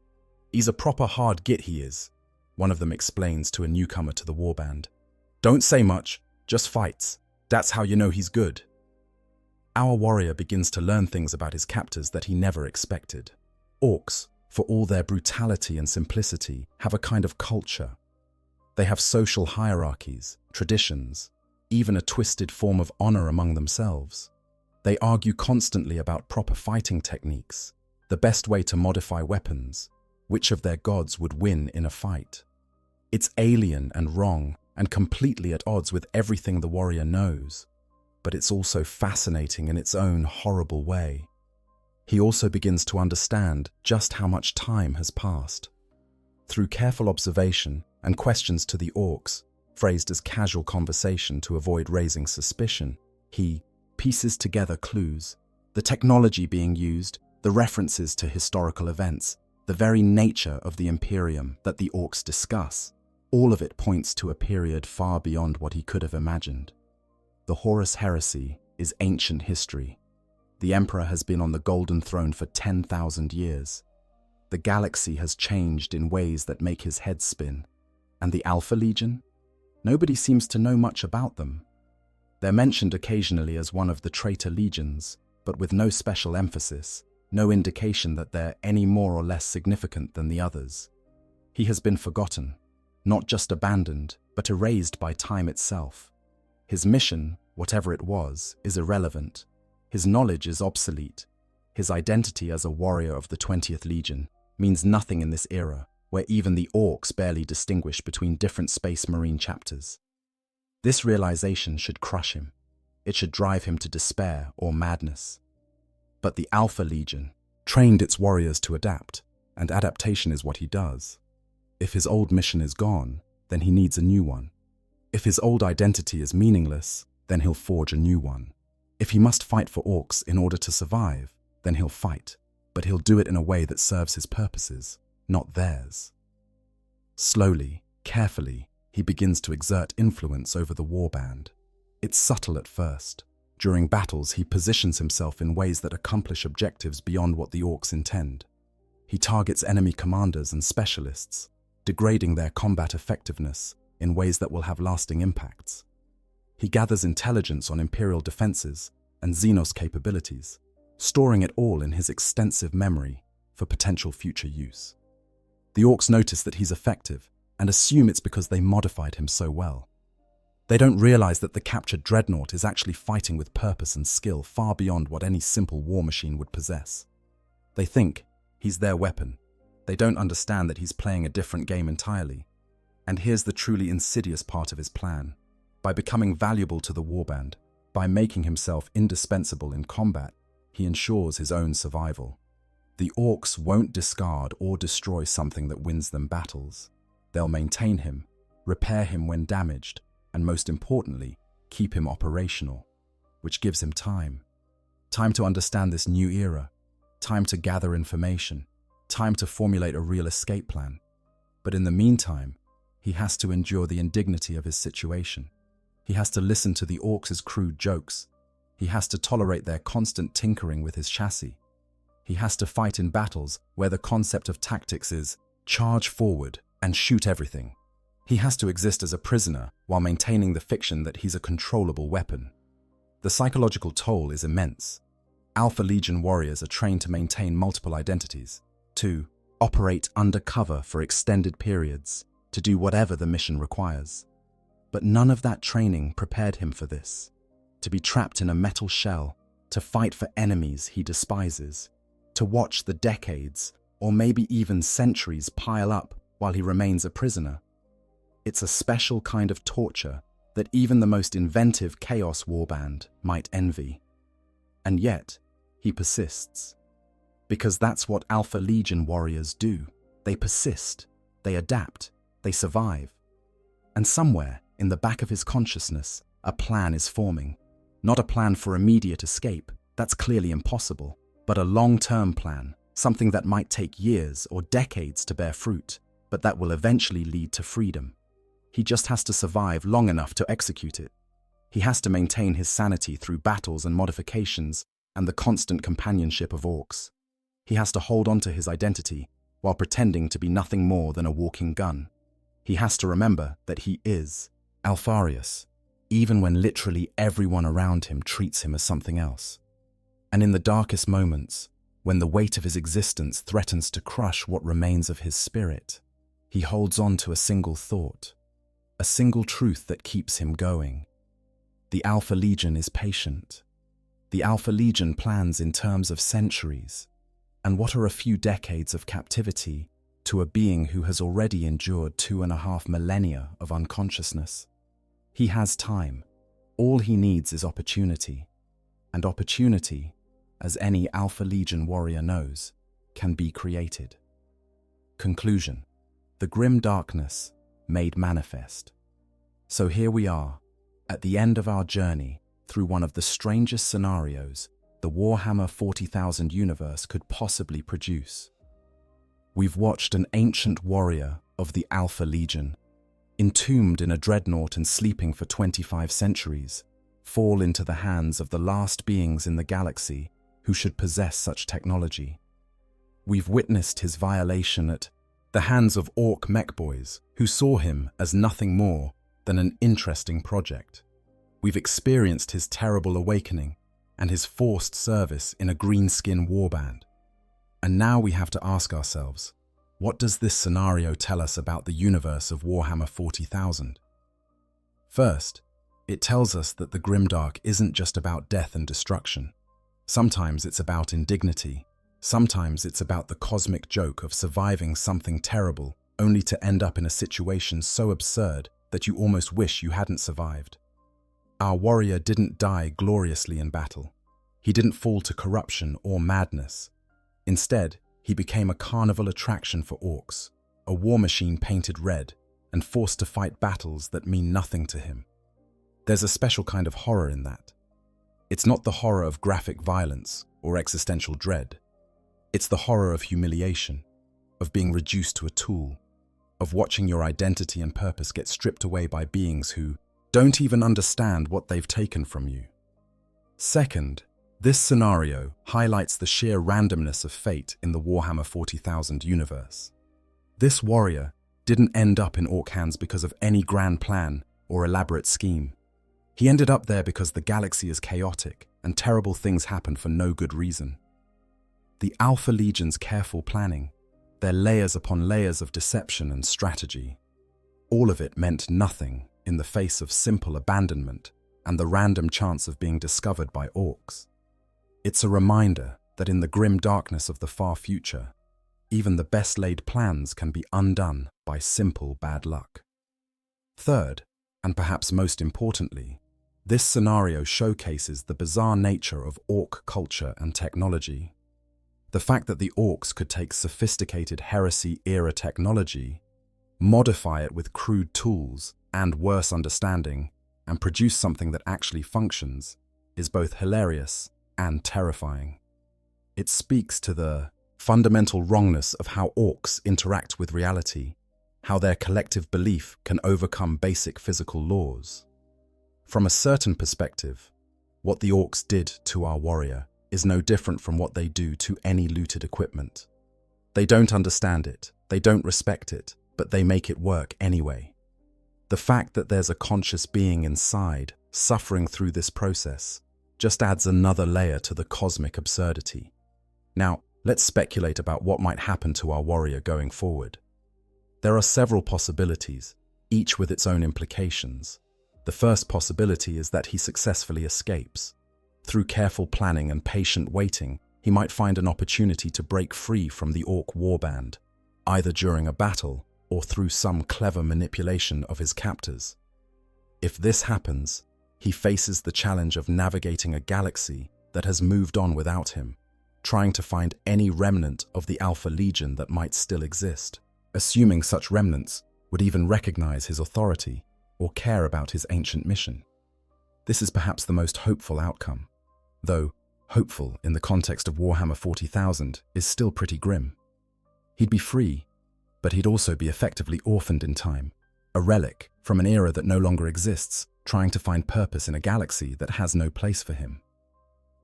"He's a proper hard git, he is," one of them explains to a newcomer to the warband. "Don't say much, just fights. That's how you know he's good." Our warrior begins to learn things about his captors that he never expected. Orcs, for all their brutality and simplicity, have a kind of culture. They have social hierarchies, traditions, even a twisted form of honor among themselves. They argue constantly about proper fighting techniques, the best way to modify weapons, which of their gods would win in a fight. It's alien and wrong and completely at odds with everything the warrior knows, but it's also fascinating in its own horrible way. He also begins to understand just how much time has passed. Through careful observation and questions to the Orcs, phrased as casual conversation to avoid raising suspicion, he pieces together clues, the technology being used, the references to historical events, the very nature of the Imperium that the Orcs discuss. All of it points to a period far beyond what he could have imagined. The Horus Heresy is ancient history. The Emperor has been on the Golden Throne for 10,000 years. The galaxy has changed in ways that make his head spin. And the Alpha Legion? Nobody seems to know much about them. They're mentioned occasionally as one of the traitor legions, but with no special emphasis, no indication that they're any more or less significant than the others. He has been forgotten, not just abandoned, but erased by time itself. His mission, whatever it was, is irrelevant. His knowledge is obsolete. His identity as a warrior of the 20th Legion means nothing in this era, where even the Orcs barely distinguish between different Space Marine chapters. This realization should crush him. It should drive him to despair or madness. But the Alpha Legion trained its warriors to adapt, and adaptation is what he does. If his old mission is gone, then he needs a new one. If his old identity is meaningless, then he'll forge a new one. If he must fight for Orcs in order to survive, then he'll fight, but he'll do it in a way that serves his purposes, not theirs. Slowly, carefully, he begins to exert influence over the warband. It's subtle at first. During battles, he positions himself in ways that accomplish objectives beyond what the Orcs intend. He targets enemy commanders and specialists, degrading their combat effectiveness in ways that will have lasting impacts. He gathers intelligence on Imperial defenses and Xenos capabilities, storing it all in his extensive memory, for potential future use. The Orks notice that he's effective and assume it's because they modified him so well. They don't realize that the captured Dreadnought is actually fighting with purpose and skill far beyond what any simple war machine would possess. They think he's their weapon. They don't understand that he's playing a different game entirely. And here's the truly insidious part of his plan. By becoming valuable to the warband, by making himself indispensable in combat, he ensures his own survival. The Orks won't discard or destroy something that wins them battles. They'll maintain him, repair him when damaged, and most importantly, keep him operational, which gives him time. Time to understand this new era, time to gather information, time to formulate a real escape plan. But in the meantime, he has to endure the indignity of his situation. He has to listen to the Orks' crude jokes. He has to tolerate their constant tinkering with his chassis. He has to fight in battles where the concept of tactics is charge forward and shoot everything. He has to exist as a prisoner while maintaining the fiction that he's a controllable weapon. The psychological toll is immense. Alpha Legion warriors are trained to maintain multiple identities, to operate undercover for extended periods, to do whatever the mission requires. But none of that training prepared him for this. To be trapped in a metal shell, to fight for enemies he despises, to watch the decades, or maybe even centuries pile up while he remains a prisoner. It's a special kind of torture that even the most inventive Chaos Warband might envy. And yet, he persists. Because that's what Alpha Legion warriors do. They persist, they adapt, they survive. And somewhere, in the back of his consciousness, a plan is forming. Not a plan for immediate escape, that's clearly impossible, but a long-term plan, something that might take years or decades to bear fruit, but that will eventually lead to freedom. He just has to survive long enough to execute it. He has to maintain his sanity through battles and modifications and the constant companionship of Orks. He has to hold on to his identity while pretending to be nothing more than a walking gun. He has to remember that he is Alfarius, even when literally everyone around him treats him as something else. And in the darkest moments, when the weight of his existence threatens to crush what remains of his spirit, he holds on to a single thought, a single truth that keeps him going. The Alpha Legion is patient. The Alpha Legion plans in terms of centuries. And what are a few decades of captivity to a being who has already endured 2.5 millennia of unconsciousness? He has time. All he needs is opportunity. And opportunity, as any Alpha Legion warrior knows, can be created. Conclusion: the grim darkness made manifest. So here we are, at the end of our journey through one of the strangest scenarios the Warhammer 40,000 universe could possibly produce. We've watched an ancient warrior of the Alpha Legion, entombed in a dreadnought and sleeping for 25 centuries, fall into the hands of the last beings in the galaxy who should possess such technology. We've witnessed his violation at the hands of Ork mechboys who saw him as nothing more than an interesting project. We've experienced his terrible awakening and his forced service in a greenskin warband. And now we have to ask ourselves, what does this scenario tell us about the universe of Warhammer 40,000? First, it tells us that the Grimdark isn't just about death and destruction. Sometimes it's about indignity. Sometimes it's about the cosmic joke of surviving something terrible only to end up in a situation so absurd that you almost wish you hadn't survived. Our warrior didn't die gloriously in battle. He didn't fall to corruption or madness. Instead, he became a carnival attraction for Orks, a war machine painted red and forced to fight battles that mean nothing to him. There's a special kind of horror in that. It's not the horror of graphic violence or existential dread. It's the horror of humiliation, of being reduced to a tool, of watching your identity and purpose get stripped away by beings who don't even understand what they've taken from you. Second, this scenario highlights the sheer randomness of fate in the Warhammer 40,000 universe. This warrior didn't end up in Ork hands because of any grand plan or elaborate scheme. He ended up there because the galaxy is chaotic and terrible things happen for no good reason. The Alpha Legion's careful planning, their layers upon layers of deception and strategy, all of it meant nothing in the face of simple abandonment and the random chance of being discovered by Orks. It's a reminder that in the grim darkness of the far future, even the best laid plans can be undone by simple bad luck. Third, and perhaps most importantly, this scenario showcases the bizarre nature of Ork culture and technology. The fact that the Orks could take sophisticated heresy-era technology, modify it with crude tools and worse understanding, and produce something that actually functions, is both hilarious and terrifying. It speaks to the fundamental wrongness of how Orks interact with reality, how their collective belief can overcome basic physical laws. From a certain perspective, what the Orks did to our warrior is no different from what they do to any looted equipment. They don't understand it, they don't respect it, but they make it work anyway. The fact that there's a conscious being inside, suffering through this process, just adds another layer to the cosmic absurdity. Now, let's speculate about what might happen to our warrior going forward. There are several possibilities, each with its own implications. The first possibility is that he successfully escapes. Through careful planning and patient waiting, he might find an opportunity to break free from the Ork warband, either during a battle or through some clever manipulation of his captors. If this happens, he faces the challenge of navigating a galaxy that has moved on without him, trying to find any remnant of the Alpha Legion that might still exist, assuming such remnants would even recognize his authority or care about his ancient mission. This is perhaps the most hopeful outcome, though hopeful in the context of Warhammer 40,000 is still pretty grim. He'd be free, but he'd also be effectively orphaned in time, a relic from an era that no longer exists, trying to find purpose in a galaxy that has no place for him.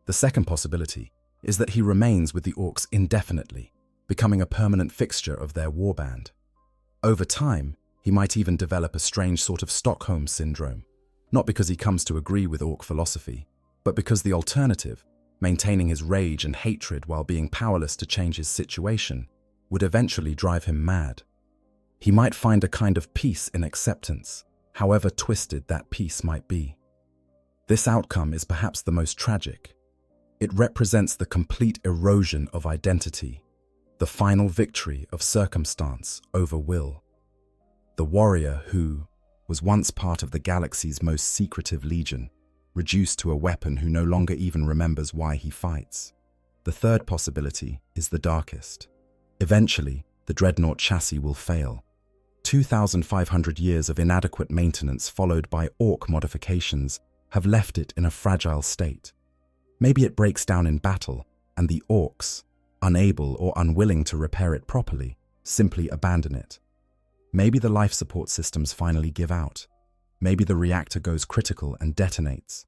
The second possibility is that he remains with the Orks indefinitely, becoming a permanent fixture of their warband. Over time, he might even develop a strange sort of Stockholm syndrome, not because he comes to agree with Ork philosophy, but because the alternative, maintaining his rage and hatred while being powerless to change his situation, would eventually drive him mad. He might find a kind of peace in acceptance, however twisted that peace might be. This outcome is perhaps the most tragic. It represents the complete erosion of identity, the final victory of circumstance over will. The warrior who was once part of the galaxy's most secretive legion, reduced to a weapon who no longer even remembers why he fights. The third possibility is the darkest. Eventually, the Dreadnought chassis will fail. 2,500 years of inadequate maintenance followed by Ork modifications have left it in a fragile state. Maybe it breaks down in battle, and the Orks, unable or unwilling to repair it properly, simply abandon it. Maybe the life support systems finally give out. Maybe the reactor goes critical and detonates.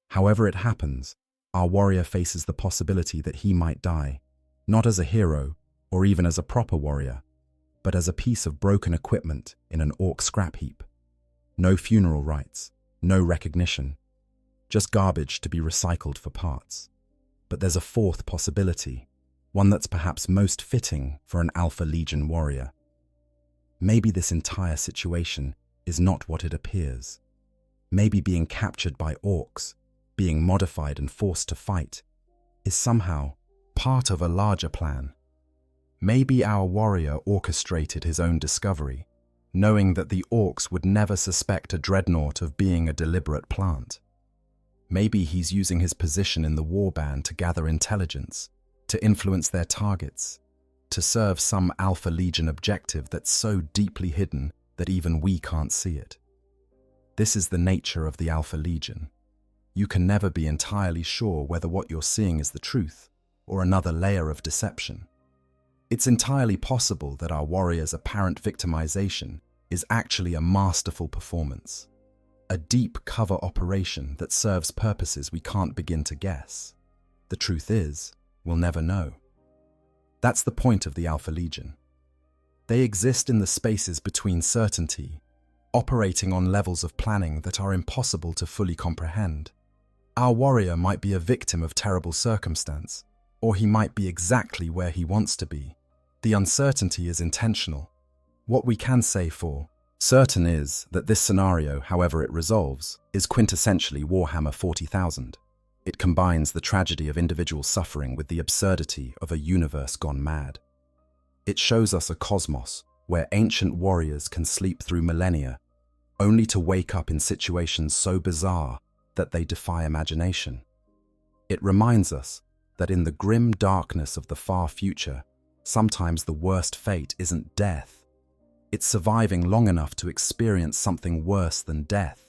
However it happens, our warrior faces the possibility that he might die, not as a hero or even as a proper warrior, but as a piece of broken equipment in an Ork scrap heap. No funeral rites, no recognition, just garbage to be recycled for parts. But there's a fourth possibility, one that's perhaps most fitting for an Alpha Legion warrior. Maybe this entire situation is not what it appears. Maybe being captured by Orks, being modified and forced to fight, is somehow part of a larger plan. Maybe our warrior orchestrated his own discovery, knowing that the Orks would never suspect a Dreadnought of being a deliberate plant. Maybe he's using his position in the warband to gather intelligence, to influence their targets, to serve some Alpha Legion objective that's so deeply hidden that even we can't see it. This is the nature of the Alpha Legion. You can never be entirely sure whether what you're seeing is the truth or another layer of deception. It's entirely possible that our warrior's apparent victimization is actually a masterful performance, a deep cover operation that serves purposes we can't begin to guess. The truth is, we'll never know. That's the point of the Alpha Legion. They exist in the spaces between certainty, operating on levels of planning that are impossible to fully comprehend. Our warrior might be a victim of terrible circumstance, Or he might be exactly where he wants to be. The uncertainty is intentional. What we can say for certain is that this scenario, however it resolves, is quintessentially Warhammer 40,000. It combines the tragedy of individual suffering with the absurdity of a universe gone mad. It shows us a cosmos where ancient warriors can sleep through millennia, only to wake up in situations so bizarre that they defy imagination. It reminds us that in the grim darkness of the far future, sometimes the worst fate isn't death. It's surviving long enough to experience something worse than death.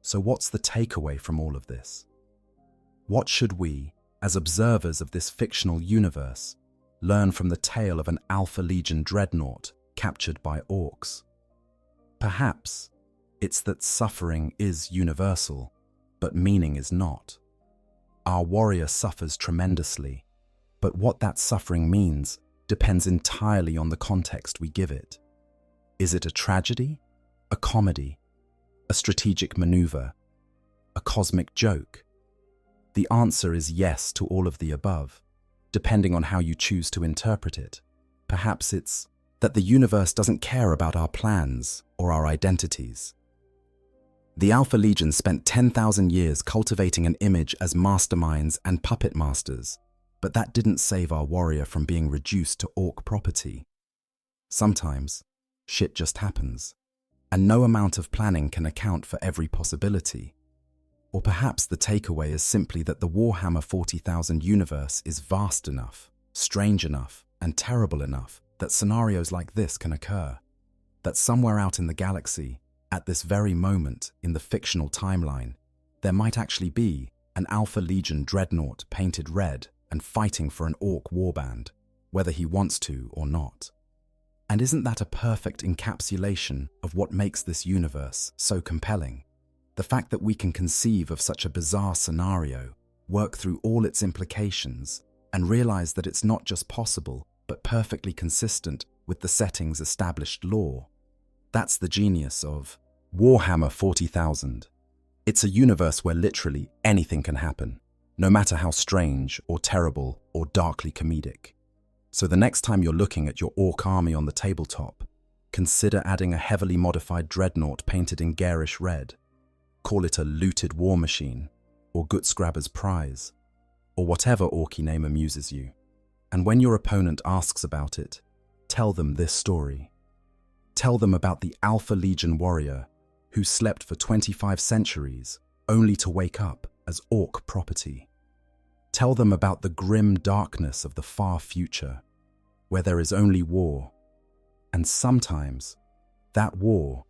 So what's the takeaway from all of this? What should we, as observers of this fictional universe, learn from the tale of an Alpha Legion Dreadnought captured by Orks? Perhaps it's that suffering is universal, but meaning is not. Our warrior suffers tremendously, but what that suffering means depends entirely on the context we give it. Is it a tragedy, a comedy, a strategic maneuver, a cosmic joke? The answer is yes to all of the above, depending on how you choose to interpret it. Perhaps it's that the universe doesn't care about our plans or our identities. The Alpha Legion spent 10,000 years cultivating an image as masterminds and puppet masters, but that didn't save our warrior from being reduced to orc property. Sometimes, shit just happens, and no amount of planning can account for every possibility. Or perhaps the takeaway is simply that the Warhammer 40,000 universe is vast enough, strange enough, and terrible enough that scenarios like this can occur. That somewhere out in the galaxy, at this very moment in the fictional timeline, there might actually be an Alpha Legion Dreadnought painted red and fighting for an orc warband, whether he wants to or not. And isn't that a perfect encapsulation of what makes this universe so compelling? The fact that we can conceive of such a bizarre scenario, work through all its implications, and realize that it's not just possible, but perfectly consistent with the setting's established lore. That's the genius of Warhammer 40,000. It's a universe where literally anything can happen, no matter how strange or terrible or darkly comedic. So the next time you're looking at your orc army on the tabletop, consider adding a heavily modified dreadnought painted in garish red. Call it a looted war machine, or Gutsgrabber's prize, or whatever orky name amuses you. And when your opponent asks about it, tell them this story. Tell them about the Alpha Legion warrior who slept for 25 centuries only to wake up as orc property. Tell them about the grim darkness of the far future, where there is only war. And sometimes, that war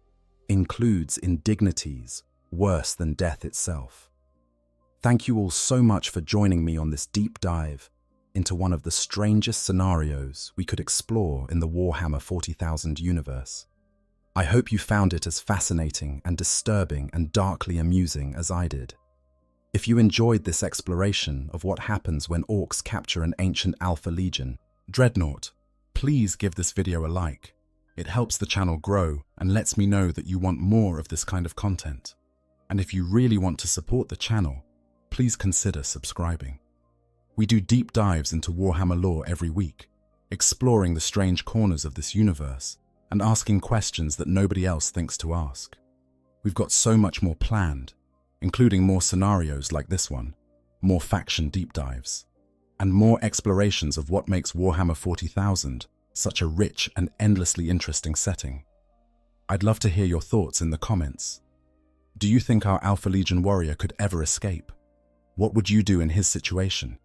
includes indignities worse than death itself. Thank you all so much for joining me on this deep dive into one of the strangest scenarios we could explore in the Warhammer 40,000 universe. I hope you found it as fascinating and disturbing and darkly amusing as I did. If you enjoyed this exploration of what happens when orcs capture an ancient Alpha Legion Dreadnought, please give this video a like. It helps the channel grow and lets me know that you want more of this kind of content. And if you really want to support the channel, please consider subscribing. We do deep dives into Warhammer lore every week, exploring the strange corners of this universe and asking questions that nobody else thinks to ask. We've got so much more planned, including more scenarios like this one, more faction deep dives, and more explorations of what makes Warhammer 40,000 such a rich and endlessly interesting setting. I'd love to hear your thoughts in the comments. Do you think our Alpha Legion warrior could ever escape? What would you do in his situation?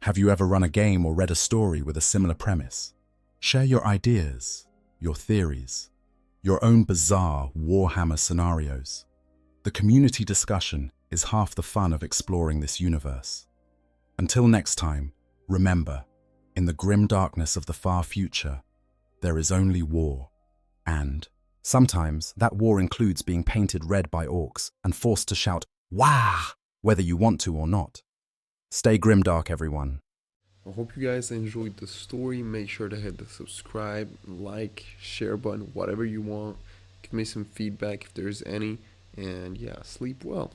Have you ever run a game or read a story with a similar premise? Share your ideas, your theories, your own bizarre Warhammer scenarios. The community discussion is half the fun of exploring this universe. Until next time, remember, in the grim darkness of the far future, there is only war. And sometimes that war includes being painted red by orcs and forced to shout, "Wah!" whether you want to or not. Stay grimdark, everyone. I hope you guys enjoyed the story. Make sure to hit the subscribe, like, share button, whatever you want. Give me some feedback if there's any. And yeah, sleep well.